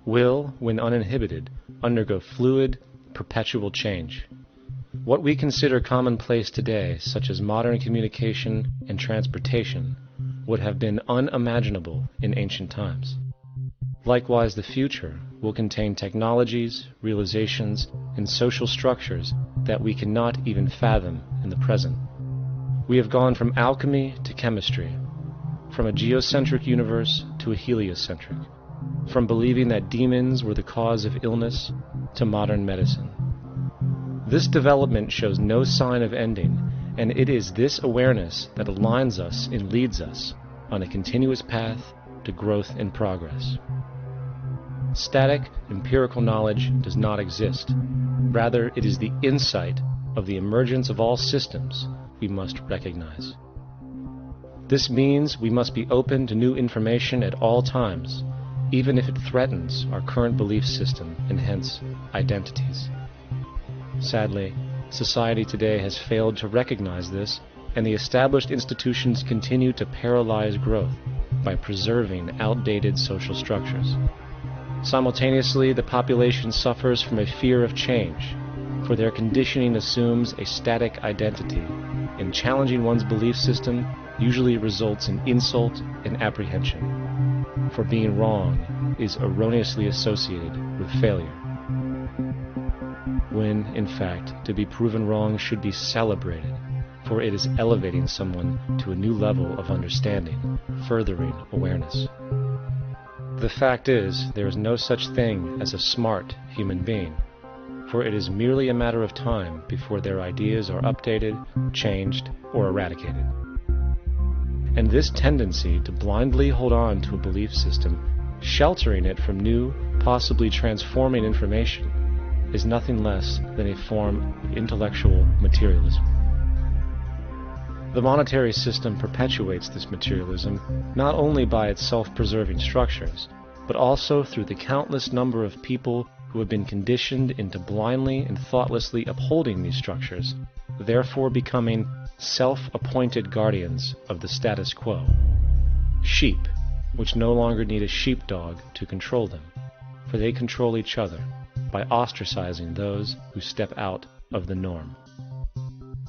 will, when uninhibited, undergo fluid, perpetual change. What we consider commonplace today, such as modern communication and transportation, would have been unimaginable in ancient times. Likewise, the future will contain technologies, realizations, and social structures that we cannot even fathom in the present. We have gone from alchemy to chemistry, from a geocentric universe to a heliocentric, from believing that demons were the cause of illness to modern medicine. This development shows no sign of ending, and it is this awareness that aligns us and leads us on a continuous path to growth and progress. Static, empirical knowledge does not exist. Rather, it is the insight of the emergence of all systems we must recognize. This means we must be open to new information at all times, even if it threatens our current belief system and hence identities. Sadly, society today has failed to recognize this, and the established institutions continue to paralyze growth by preserving outdated social structures. Simultaneously, the population suffers from a fear of change, for their conditioning assumes a static identity, and challenging one's belief system usually results in insult and apprehension, for being wrong is erroneously associated with failure, when, in fact, to be proven wrong should be celebrated, for it is elevating someone to a new level of understanding, furthering awareness. The fact is, there is no such thing as a smart human being, for it is merely a matter of time before their ideas are updated, changed, or eradicated. And this tendency to blindly hold on to a belief system, sheltering it from new, possibly transforming information, is nothing less than a form of intellectual materialism. The monetary system perpetuates this materialism not only by its self-preserving structures, but also through the countless number of people who have been conditioned into blindly and thoughtlessly upholding these structures, therefore becoming self-appointed guardians of the status quo. Sheep, which no longer need a sheepdog to control them, for they control each other by ostracizing those who step out of the norm.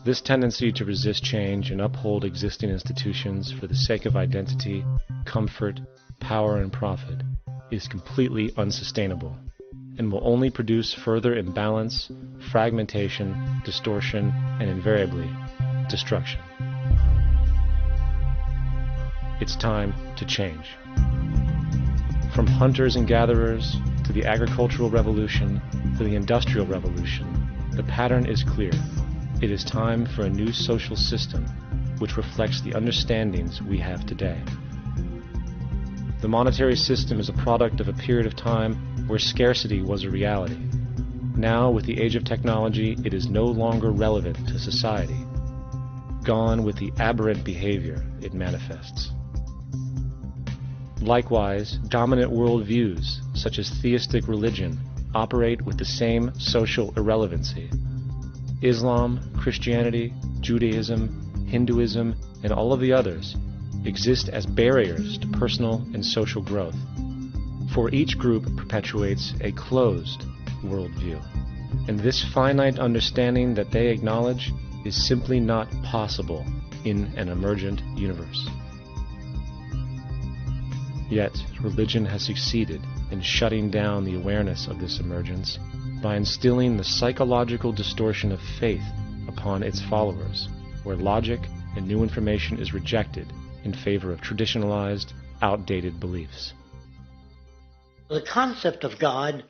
This tendency to resist change and uphold existing institutions for the sake of identity, comfort, power, and profit is completely unsustainable, and will only produce further imbalance, fragmentation, distortion, and invariably, destruction. It's time to change. From hunters and gatherers, to the agricultural revolution, to the industrial revolution, the pattern is clear. It is time for a new social system which reflects the understandings we have today. The monetary system is a product of a period of time where scarcity was a reality. Now, with the age of technology, it is no longer relevant to society. Gone with the aberrant behavior it manifests. Likewise, dominant worldviews, such as theistic religion, operate with the same social irrelevancy. Islam, Christianity, Judaism, Hinduism, and all of the others exist as barriers to personal and social growth, for each group perpetuates a closed worldview, and this finite understanding that they acknowledge is simply not possible in an emergent universe. Yet, religion has succeeded in shutting down the awareness of this emergence by instilling the psychological distortion of faith upon its followers, where logic and new information is rejected in favor of traditionalized, outdated beliefs. The concept of God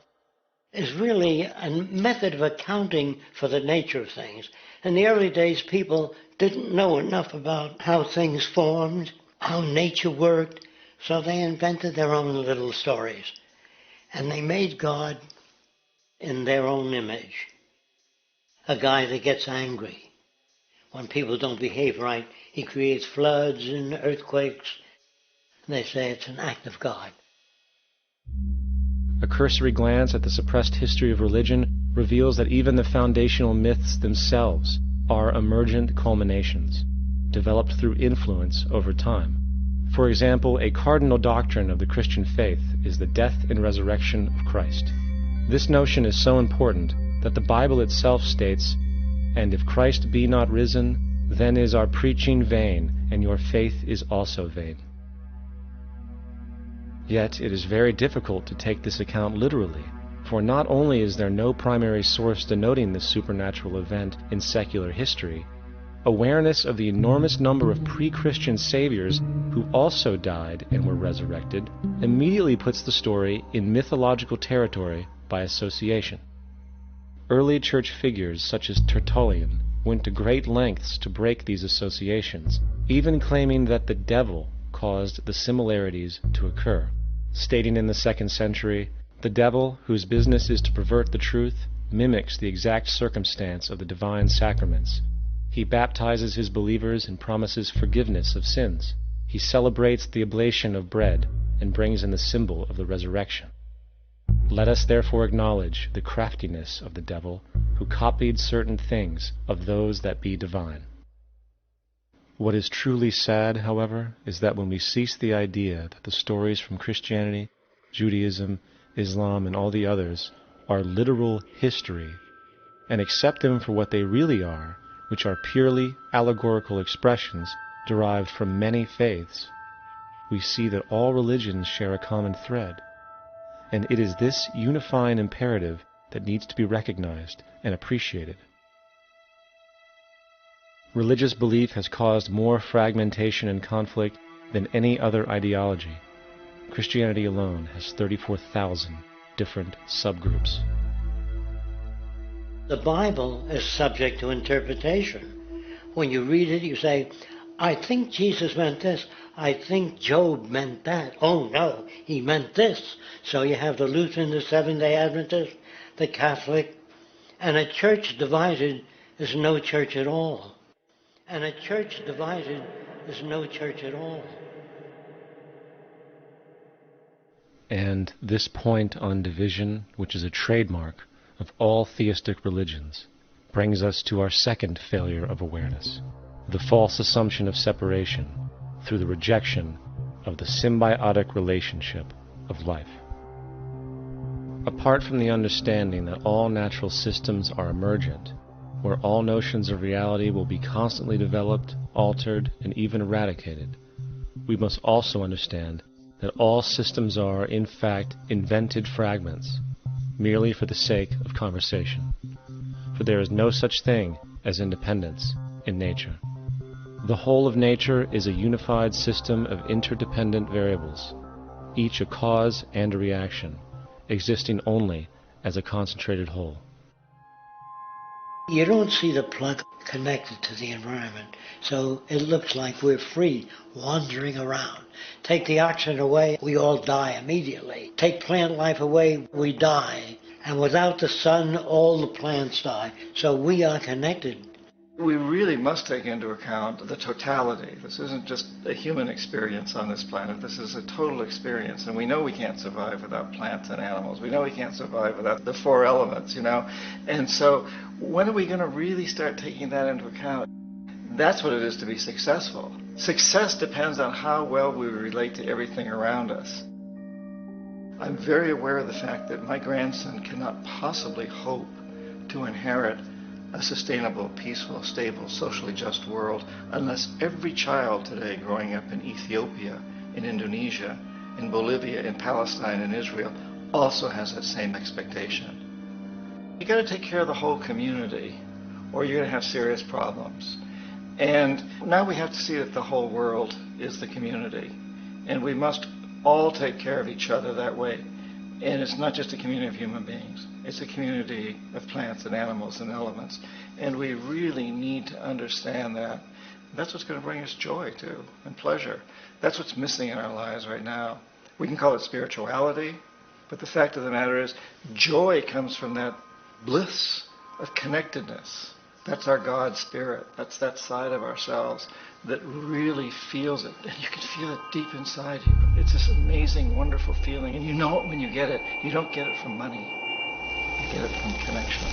is really a method of accounting for the nature of things. In the early days, people didn't know enough about how things formed, how nature worked, so they invented their own little stories. And they made God in their own image. A guy that gets angry. When people don't behave right, he creates floods and earthquakes. They say it's an act of God. A cursory glance at the suppressed history of religion reveals that even the foundational myths themselves are emergent culminations, developed through influence over time. For example, a cardinal doctrine of the Christian faith is the death and resurrection of Christ. This notion is so important that the Bible itself states, "And if Christ be not risen, then is our preaching vain, and your faith is also vain." Yet it is very difficult to take this account literally, for not only is there no primary source denoting this supernatural event in secular history, awareness of the enormous number of pre-Christian saviors who also died and were resurrected immediately puts the story in mythological territory by association. Early church figures such as Tertullian went to great lengths to break these associations, even claiming that the devil caused the similarities to occur, stating in the 2nd century, "The devil, whose business is to pervert the truth, mimics the exact circumstance of the divine sacraments. He baptizes his believers and promises forgiveness of sins. He celebrates the oblation of bread and brings in the symbol of the resurrection. Let us therefore acknowledge the craftiness of the devil, who copied certain things of those that be divine." What is truly sad, however, is that when we cease the idea that the stories from Christianity, Judaism, Islam, and all the others are literal history, and accept them for what they really are, which are purely allegorical expressions derived from many faiths, we see that all religions share a common thread, and it is this unifying imperative that needs to be recognized and appreciated. Religious belief has caused more fragmentation and conflict than any other ideology. Christianity alone has 34,000 different subgroups. The Bible is subject to interpretation. When you read it, you say, I think Jesus meant this. I think Job meant that. Oh no, he meant this. So you have the Lutheran, the Seventh-day Adventist, the Catholic, and a church divided is no church at all. And a church divided is no church at all. And this point on division, which is a trademark of all theistic religions, brings us to our second failure of awareness, the false assumption of separation through the rejection of the symbiotic relationship of life. Apart from the understanding that all natural systems are emergent, where all notions of reality will be constantly developed, altered, and even eradicated, we must also understand that all systems are, in fact, invented fragments, merely for the sake of conversation. For there is no such thing as independence in nature. The whole of nature is a unified system of interdependent variables, each a cause and a reaction, existing only as a concentrated whole. You don't see the plug connected to the environment, so it looks like we're free, wandering around. Take the oxygen away, we all die immediately. Take plant life away, we die. And without the sun, all the plants die. So we are connected. We really must take into account the totality. This isn't just a human experience on this planet. This is a total experience. And we know we can't survive without plants and animals. We know we can't survive without the four elements, And so when are we going to really start taking that into account? That's what it is to be successful. Success depends on how well we relate to everything around us. I'm very aware of the fact that my grandson cannot possibly hope to inherit a sustainable, peaceful, stable, socially just world unless every child today growing up in Ethiopia, in Indonesia, in Bolivia, in Palestine, in Israel also has that same expectation. You got to take care of the whole community or you're going to have serious problems. And now we have to see that the whole world is the community. And we must all take care of each other that way. And it's not just a community of human beings. It's a community of plants and animals and elements. And we really need to understand that. That's what's going to bring us joy, too, and pleasure. That's what's missing in our lives right now. We can call it spirituality, but the fact of the matter is joy comes from that bliss of connectedness. That's our God spirit. That's that side of ourselves that really feels it. And you can feel it deep inside you. It's this amazing, wonderful feeling. And you know it when you get it. You don't get it from money. You get it from connection.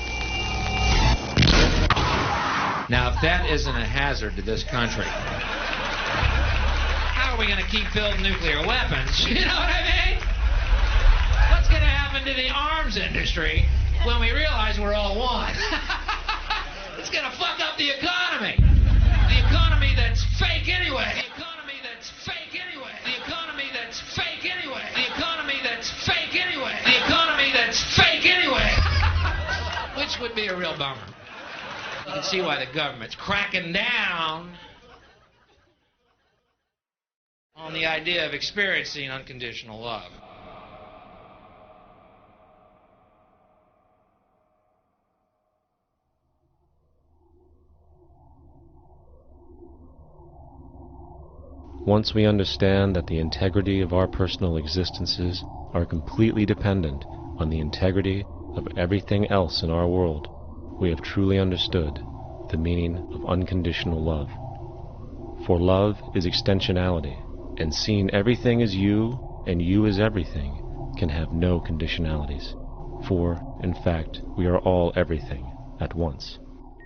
Now, if that isn't a hazard to this country, how are we going to keep building nuclear weapons? You know what I mean? What's going to happen to the arms industry when we realize we're all one? It's going to fuck up the economy. The economy that's fake anyway. The economy that's fake anyway. The economy that's fake anyway. The economy that's fake anyway. The economy that's fake anyway. Which would be a real bummer. You can see why the government's cracking down on the idea of experiencing unconditional love. Once we understand that the integrity of our personal existences are completely dependent on the integrity of everything else in our world, we have truly understood the meaning of unconditional love. For love is extensionality, and seeing everything as you and you as everything can have no conditionalities. For, in fact, we are all everything at once.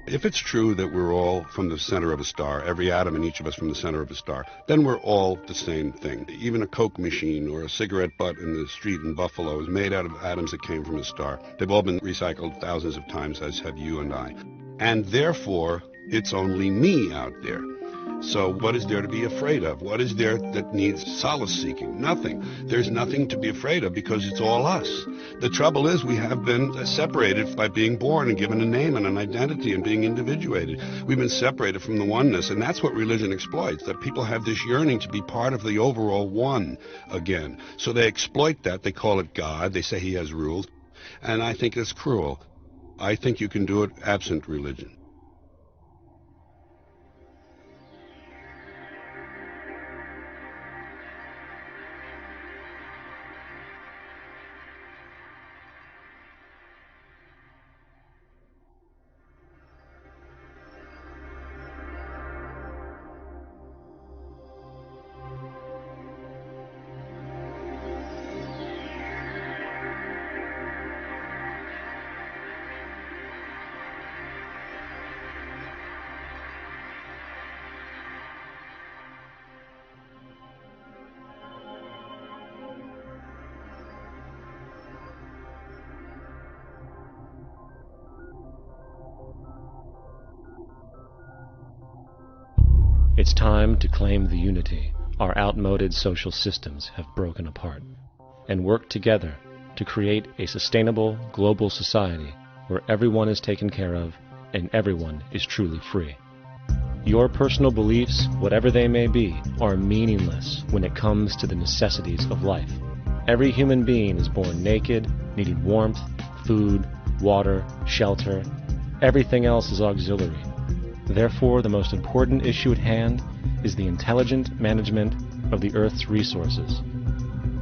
If it's true that we're all from the center of a star, every atom in each of us from the center of a star, then we're all the same thing. Even a Coke machine or a cigarette butt in the street in Buffalo is made out of atoms that came from a star. They've all been recycled thousands of times, as have you and I. And therefore, it's only me out there. So what is there to be afraid of? What is there that needs solace-seeking? Nothing. There's nothing to be afraid of because it's all us. The trouble is we have been separated by being born and given a name and an identity and being individuated. We've been separated from the oneness, and that's what religion exploits, that people have this yearning to be part of the overall one again. So they exploit that. They call it God. They say he has rules. And I think it's cruel. I think you can do it absent religion. It's time to claim the unity our outmoded social systems have broken apart, and work together to create a sustainable global society where everyone is taken care of and everyone is truly free. Your personal beliefs, whatever they may be, are meaningless when it comes to the necessities of life. Every human being is born naked, needing warmth, food, water, shelter. Everything else is auxiliary. Therefore, the most important issue at hand is the intelligent management of the Earth's resources.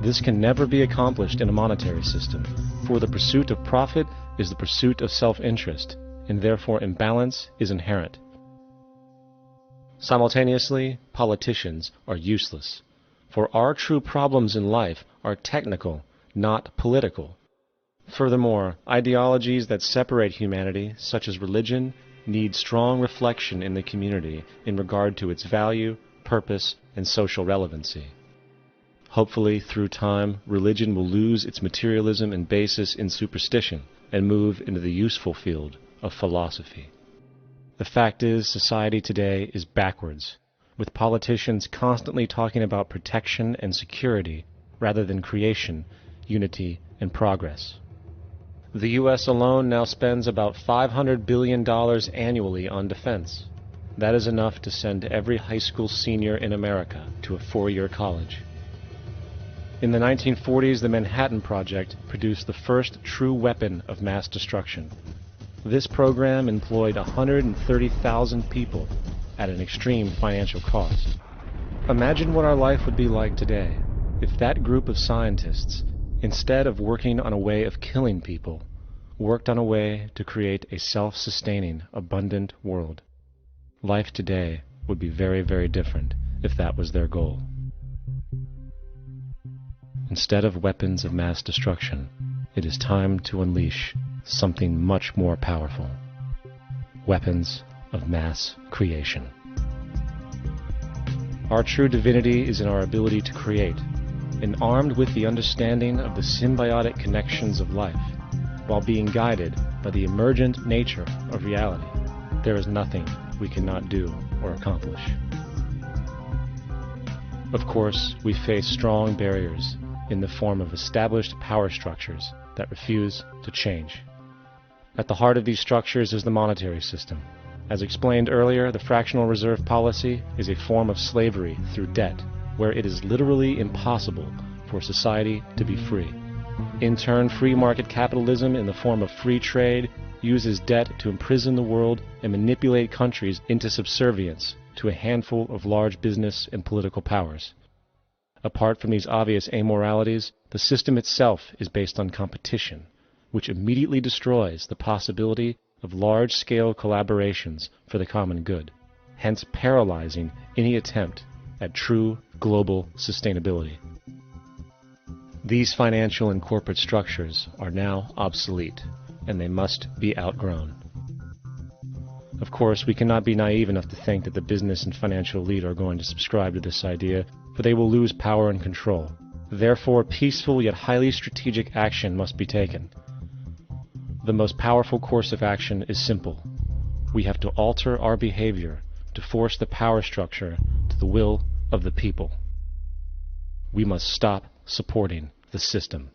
This can never be accomplished in a monetary system, for the pursuit of profit is the pursuit of self-interest, and therefore imbalance is inherent. Simultaneously, politicians are useless, for our true problems in life are technical, not political. Furthermore, ideologies that separate humanity, such as religion, need strong reflection in the community in regard to its value, purpose, and social relevancy. Hopefully, through time, religion will lose its materialism and basis in superstition and move into the useful field of philosophy. The fact is, society today is backwards, with politicians constantly talking about protection and security rather than creation, unity, and progress. The U.S. alone now spends about $500 billion annually on defense. That is enough to send every high school senior in America to a 4-year college. In the 1940s, the Manhattan Project produced the first true weapon of mass destruction. This program employed 130,000 people at an extreme financial cost. Imagine what our life would be like today if that group of scientists, instead of working on a way of killing people, worked on a way to create a self-sustaining, abundant world. Life today would be very, very different if that was their goal. Instead of weapons of mass destruction, it is time to unleash something much more powerful. Weapons of mass creation. Our true divinity is in our ability to create, and armed with the understanding of the symbiotic connections of life, while being guided by the emergent nature of reality, there is nothing we cannot do or accomplish. Of course, we face strong barriers in the form of established power structures that refuse to change. At the heart of these structures is the monetary system. As explained earlier, the fractional reserve policy is a form of slavery through debt, where it is literally impossible for society to be free. In turn, free market capitalism in the form of free trade uses debt to imprison the world and manipulate countries into subservience to a handful of large business and political powers. Apart from these obvious amoralities, the system itself is based on competition, which immediately destroys the possibility of large-scale collaborations for the common good, hence paralyzing any attempt at true global sustainability. These financial and corporate structures are now obsolete, and they must be outgrown. Of course, we cannot be naive enough to think that the business and financial elite are going to subscribe to this idea, for they will lose power and control. Therefore, peaceful yet highly strategic action must be taken. The most powerful course of action is simple. We have to alter our behavior to force the power structure to the will of the people. We must stop supporting the system.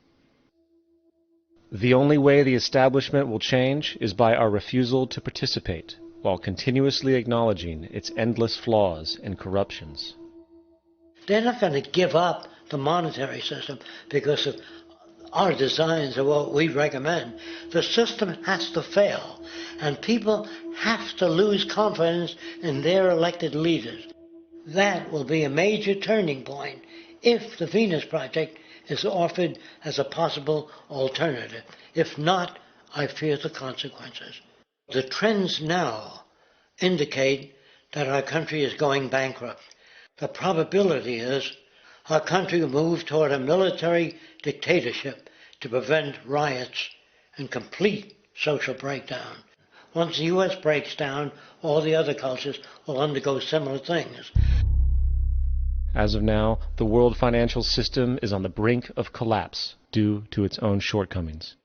The only way the establishment will change is by our refusal to participate, while continuously acknowledging its endless flaws and corruptions. They're not going to give up the monetary system because of our designs or what we recommend. The system has to fail, and people have to lose confidence in their elected leaders. That will be a major turning point if the Venus Project is offered as a possible alternative. If not, I fear the consequences. The trends now indicate that our country is going bankrupt. The probability is our country will move toward a military dictatorship to prevent riots and complete social breakdown. Once the U.S. breaks down, all the other cultures will undergo similar things. As of now, the world financial system is on the brink of collapse due to its own shortcomings.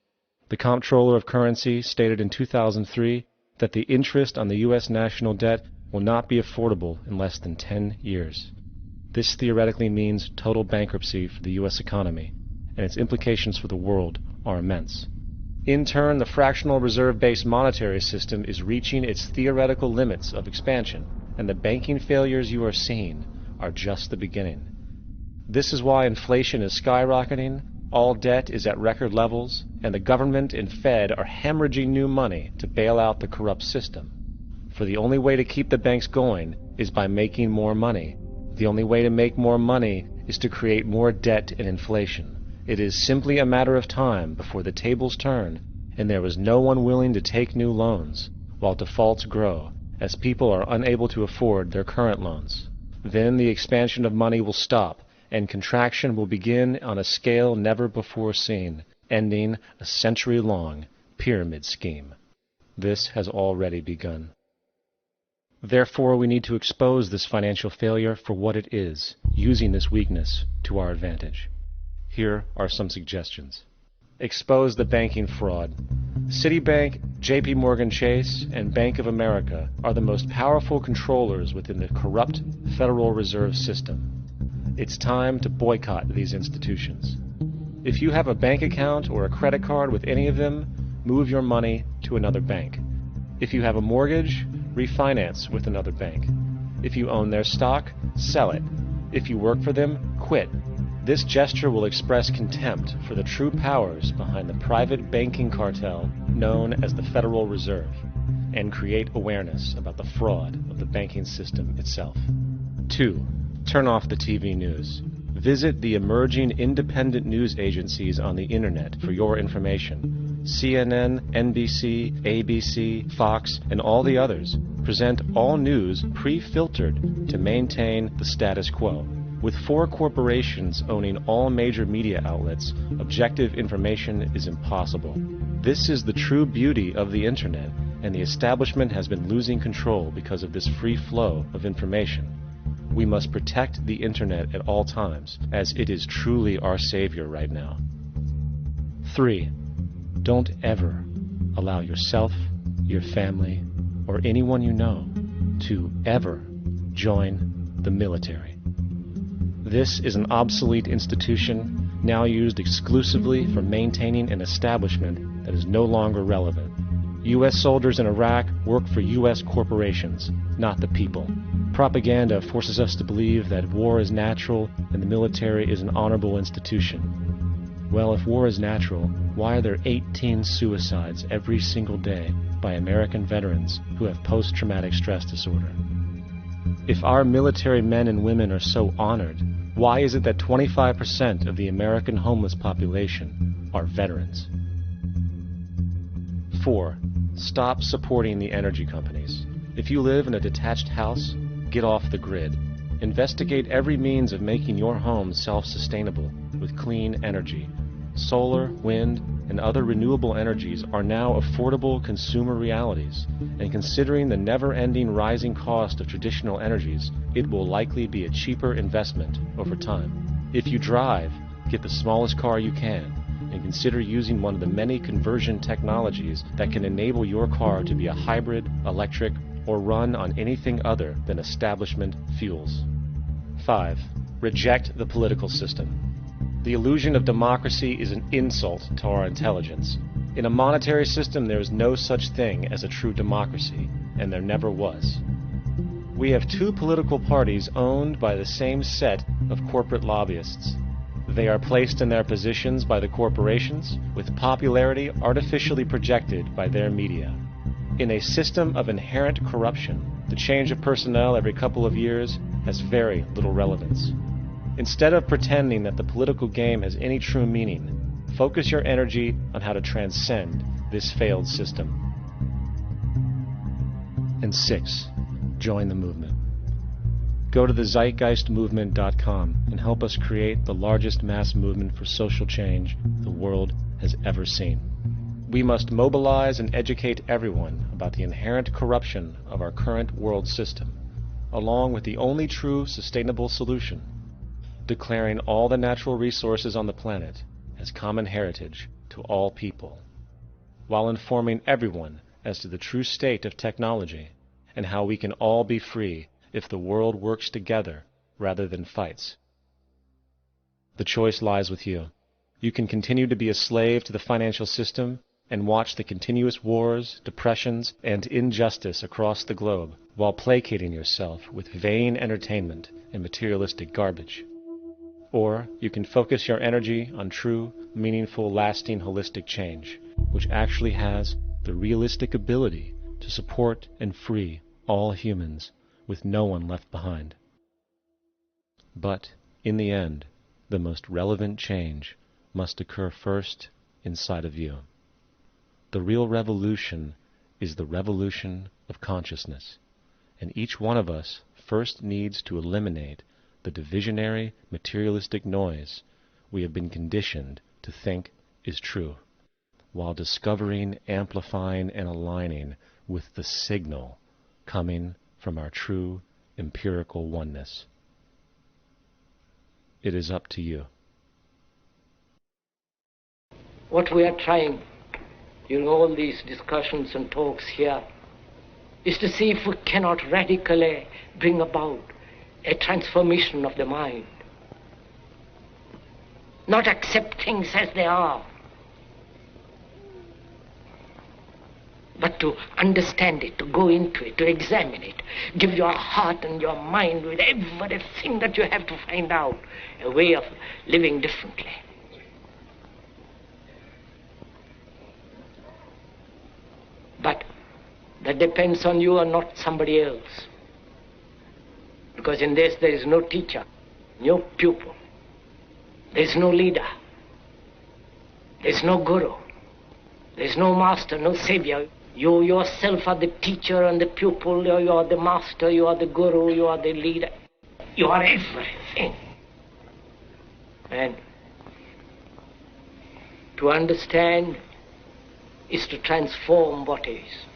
The Comptroller of Currency stated in 2003 that the interest on the U.S. national debt will not be affordable in less than 10 years. This theoretically means total bankruptcy for the U.S. economy, and its implications for the world are immense. In turn, the fractional reserve-based monetary system is reaching its theoretical limits of expansion, and the banking failures you are seeing are just the beginning. This is why inflation is skyrocketing, all debt is at record levels, and the government and Fed are hemorrhaging new money to bail out the corrupt system. For the only way to keep the banks going is by making more money. The only way to make more money is to create more debt and inflation. It is simply a matter of time before the tables turn, and there is no one willing to take new loans, while defaults grow, as people are unable to afford their current loans. Then the expansion of money will stop, and contraction will begin on a scale never before seen, ending a century-long pyramid scheme. This has already begun. Therefore, we need to expose this financial failure for what it is, using this weakness to our advantage. Here are some suggestions. Expose the banking fraud. Citibank, J.P. Morgan Chase, and Bank of America are the most powerful controllers within the corrupt Federal Reserve System. It's time to boycott these institutions. If you have a bank account or a credit card with any of them, move your money to another bank. If you have a mortgage, refinance with another bank. If you own their stock, sell it. If you work for them, quit. This gesture will express contempt for the true powers behind the private banking cartel known as the Federal Reserve, and create awareness about the fraud of the banking system itself. 2. Turn off the TV news. Visit the emerging independent news agencies on the internet for your information. CNN, NBC, ABC, Fox, and all the others present all news pre-filtered to maintain the status quo. With 4 corporations owning all major media outlets, objective information is impossible. This is the true beauty of the internet, and the establishment has been losing control because of this free flow of information. We must protect the internet at all times, as it is truly our savior right now. 3. Don't ever allow yourself, your family, or anyone you know to ever join the military. This is an obsolete institution now used exclusively for maintaining an establishment that is no longer relevant. U.S. soldiers in Iraq work for U.S. corporations, not the people. Propaganda forces us to believe that war is natural and the military is an honorable institution. Well, if war is natural, why are there 18 suicides every single day by American veterans who have post-traumatic stress disorder? If our military men and women are so honored, why is it that 25% of the American homeless population are veterans? 4. Stop supporting the energy companies. If you live in a detached house, get off the grid. Investigate every means of making your home self-sustainable with clean energy. solar, wind, and other renewable energies are now affordable consumer realities, and considering the never-ending rising cost of traditional energies, it will likely be a cheaper investment over time. If you drive, get the smallest car you can, and consider using one of the many conversion technologies that can enable your car to be a hybrid, electric, or run on anything other than establishment fuels. 5. Reject the political system. The illusion of democracy is an insult to our intelligence. In a monetary system, there is no such thing as a true democracy, and there never was. We have two political parties owned by the same set of corporate lobbyists. They are placed in their positions by the corporations, with popularity artificially projected by their media. In a system of inherent corruption, the change of personnel every couple of years has very little relevance. Instead of pretending that the political game has any true meaning, focus your energy on how to transcend this failed system. And 6. Join the movement. Go to the zeitgeistmovement.com and help us create the largest mass movement for social change the world has ever seen. We must mobilize and educate everyone about the inherent corruption of our current world system, along with the only true sustainable solution, declaring all the natural resources on the planet as common heritage to all people, while informing everyone as to the true state of technology and how we can all be free if the world works together rather than fights. The choice lies with you. You can continue to be a slave to the financial system and watch the continuous wars, depressions, and injustice across the globe while placating yourself with vain entertainment and materialistic garbage. Or you can focus your energy on true, meaningful, lasting, holistic change, which actually has the realistic ability to support and free all humans with no one left behind. But, in the end, the most relevant change must occur first inside of you. The real revolution is the revolution of consciousness, and each one of us first needs to eliminate the divisionary, materialistic noise we have been conditioned to think is true, while discovering, amplifying, and aligning with the signal coming from our true empirical oneness. It is up to you. What we are trying in all these discussions and talks here is to see if we cannot radically bring about a transformation of the mind. Not accept things as they are, but to understand it, to go into it, to examine it, give your heart and your mind with everything that you have to find out, a way of living differently. But that depends on you and not somebody else. Because in this there is no teacher, no pupil, there is no leader, there is no guru, there is no master, no savior. You yourself are the teacher and the pupil, you are the master, you are the guru, you are the leader. You are everything. And to understand is to transform what is.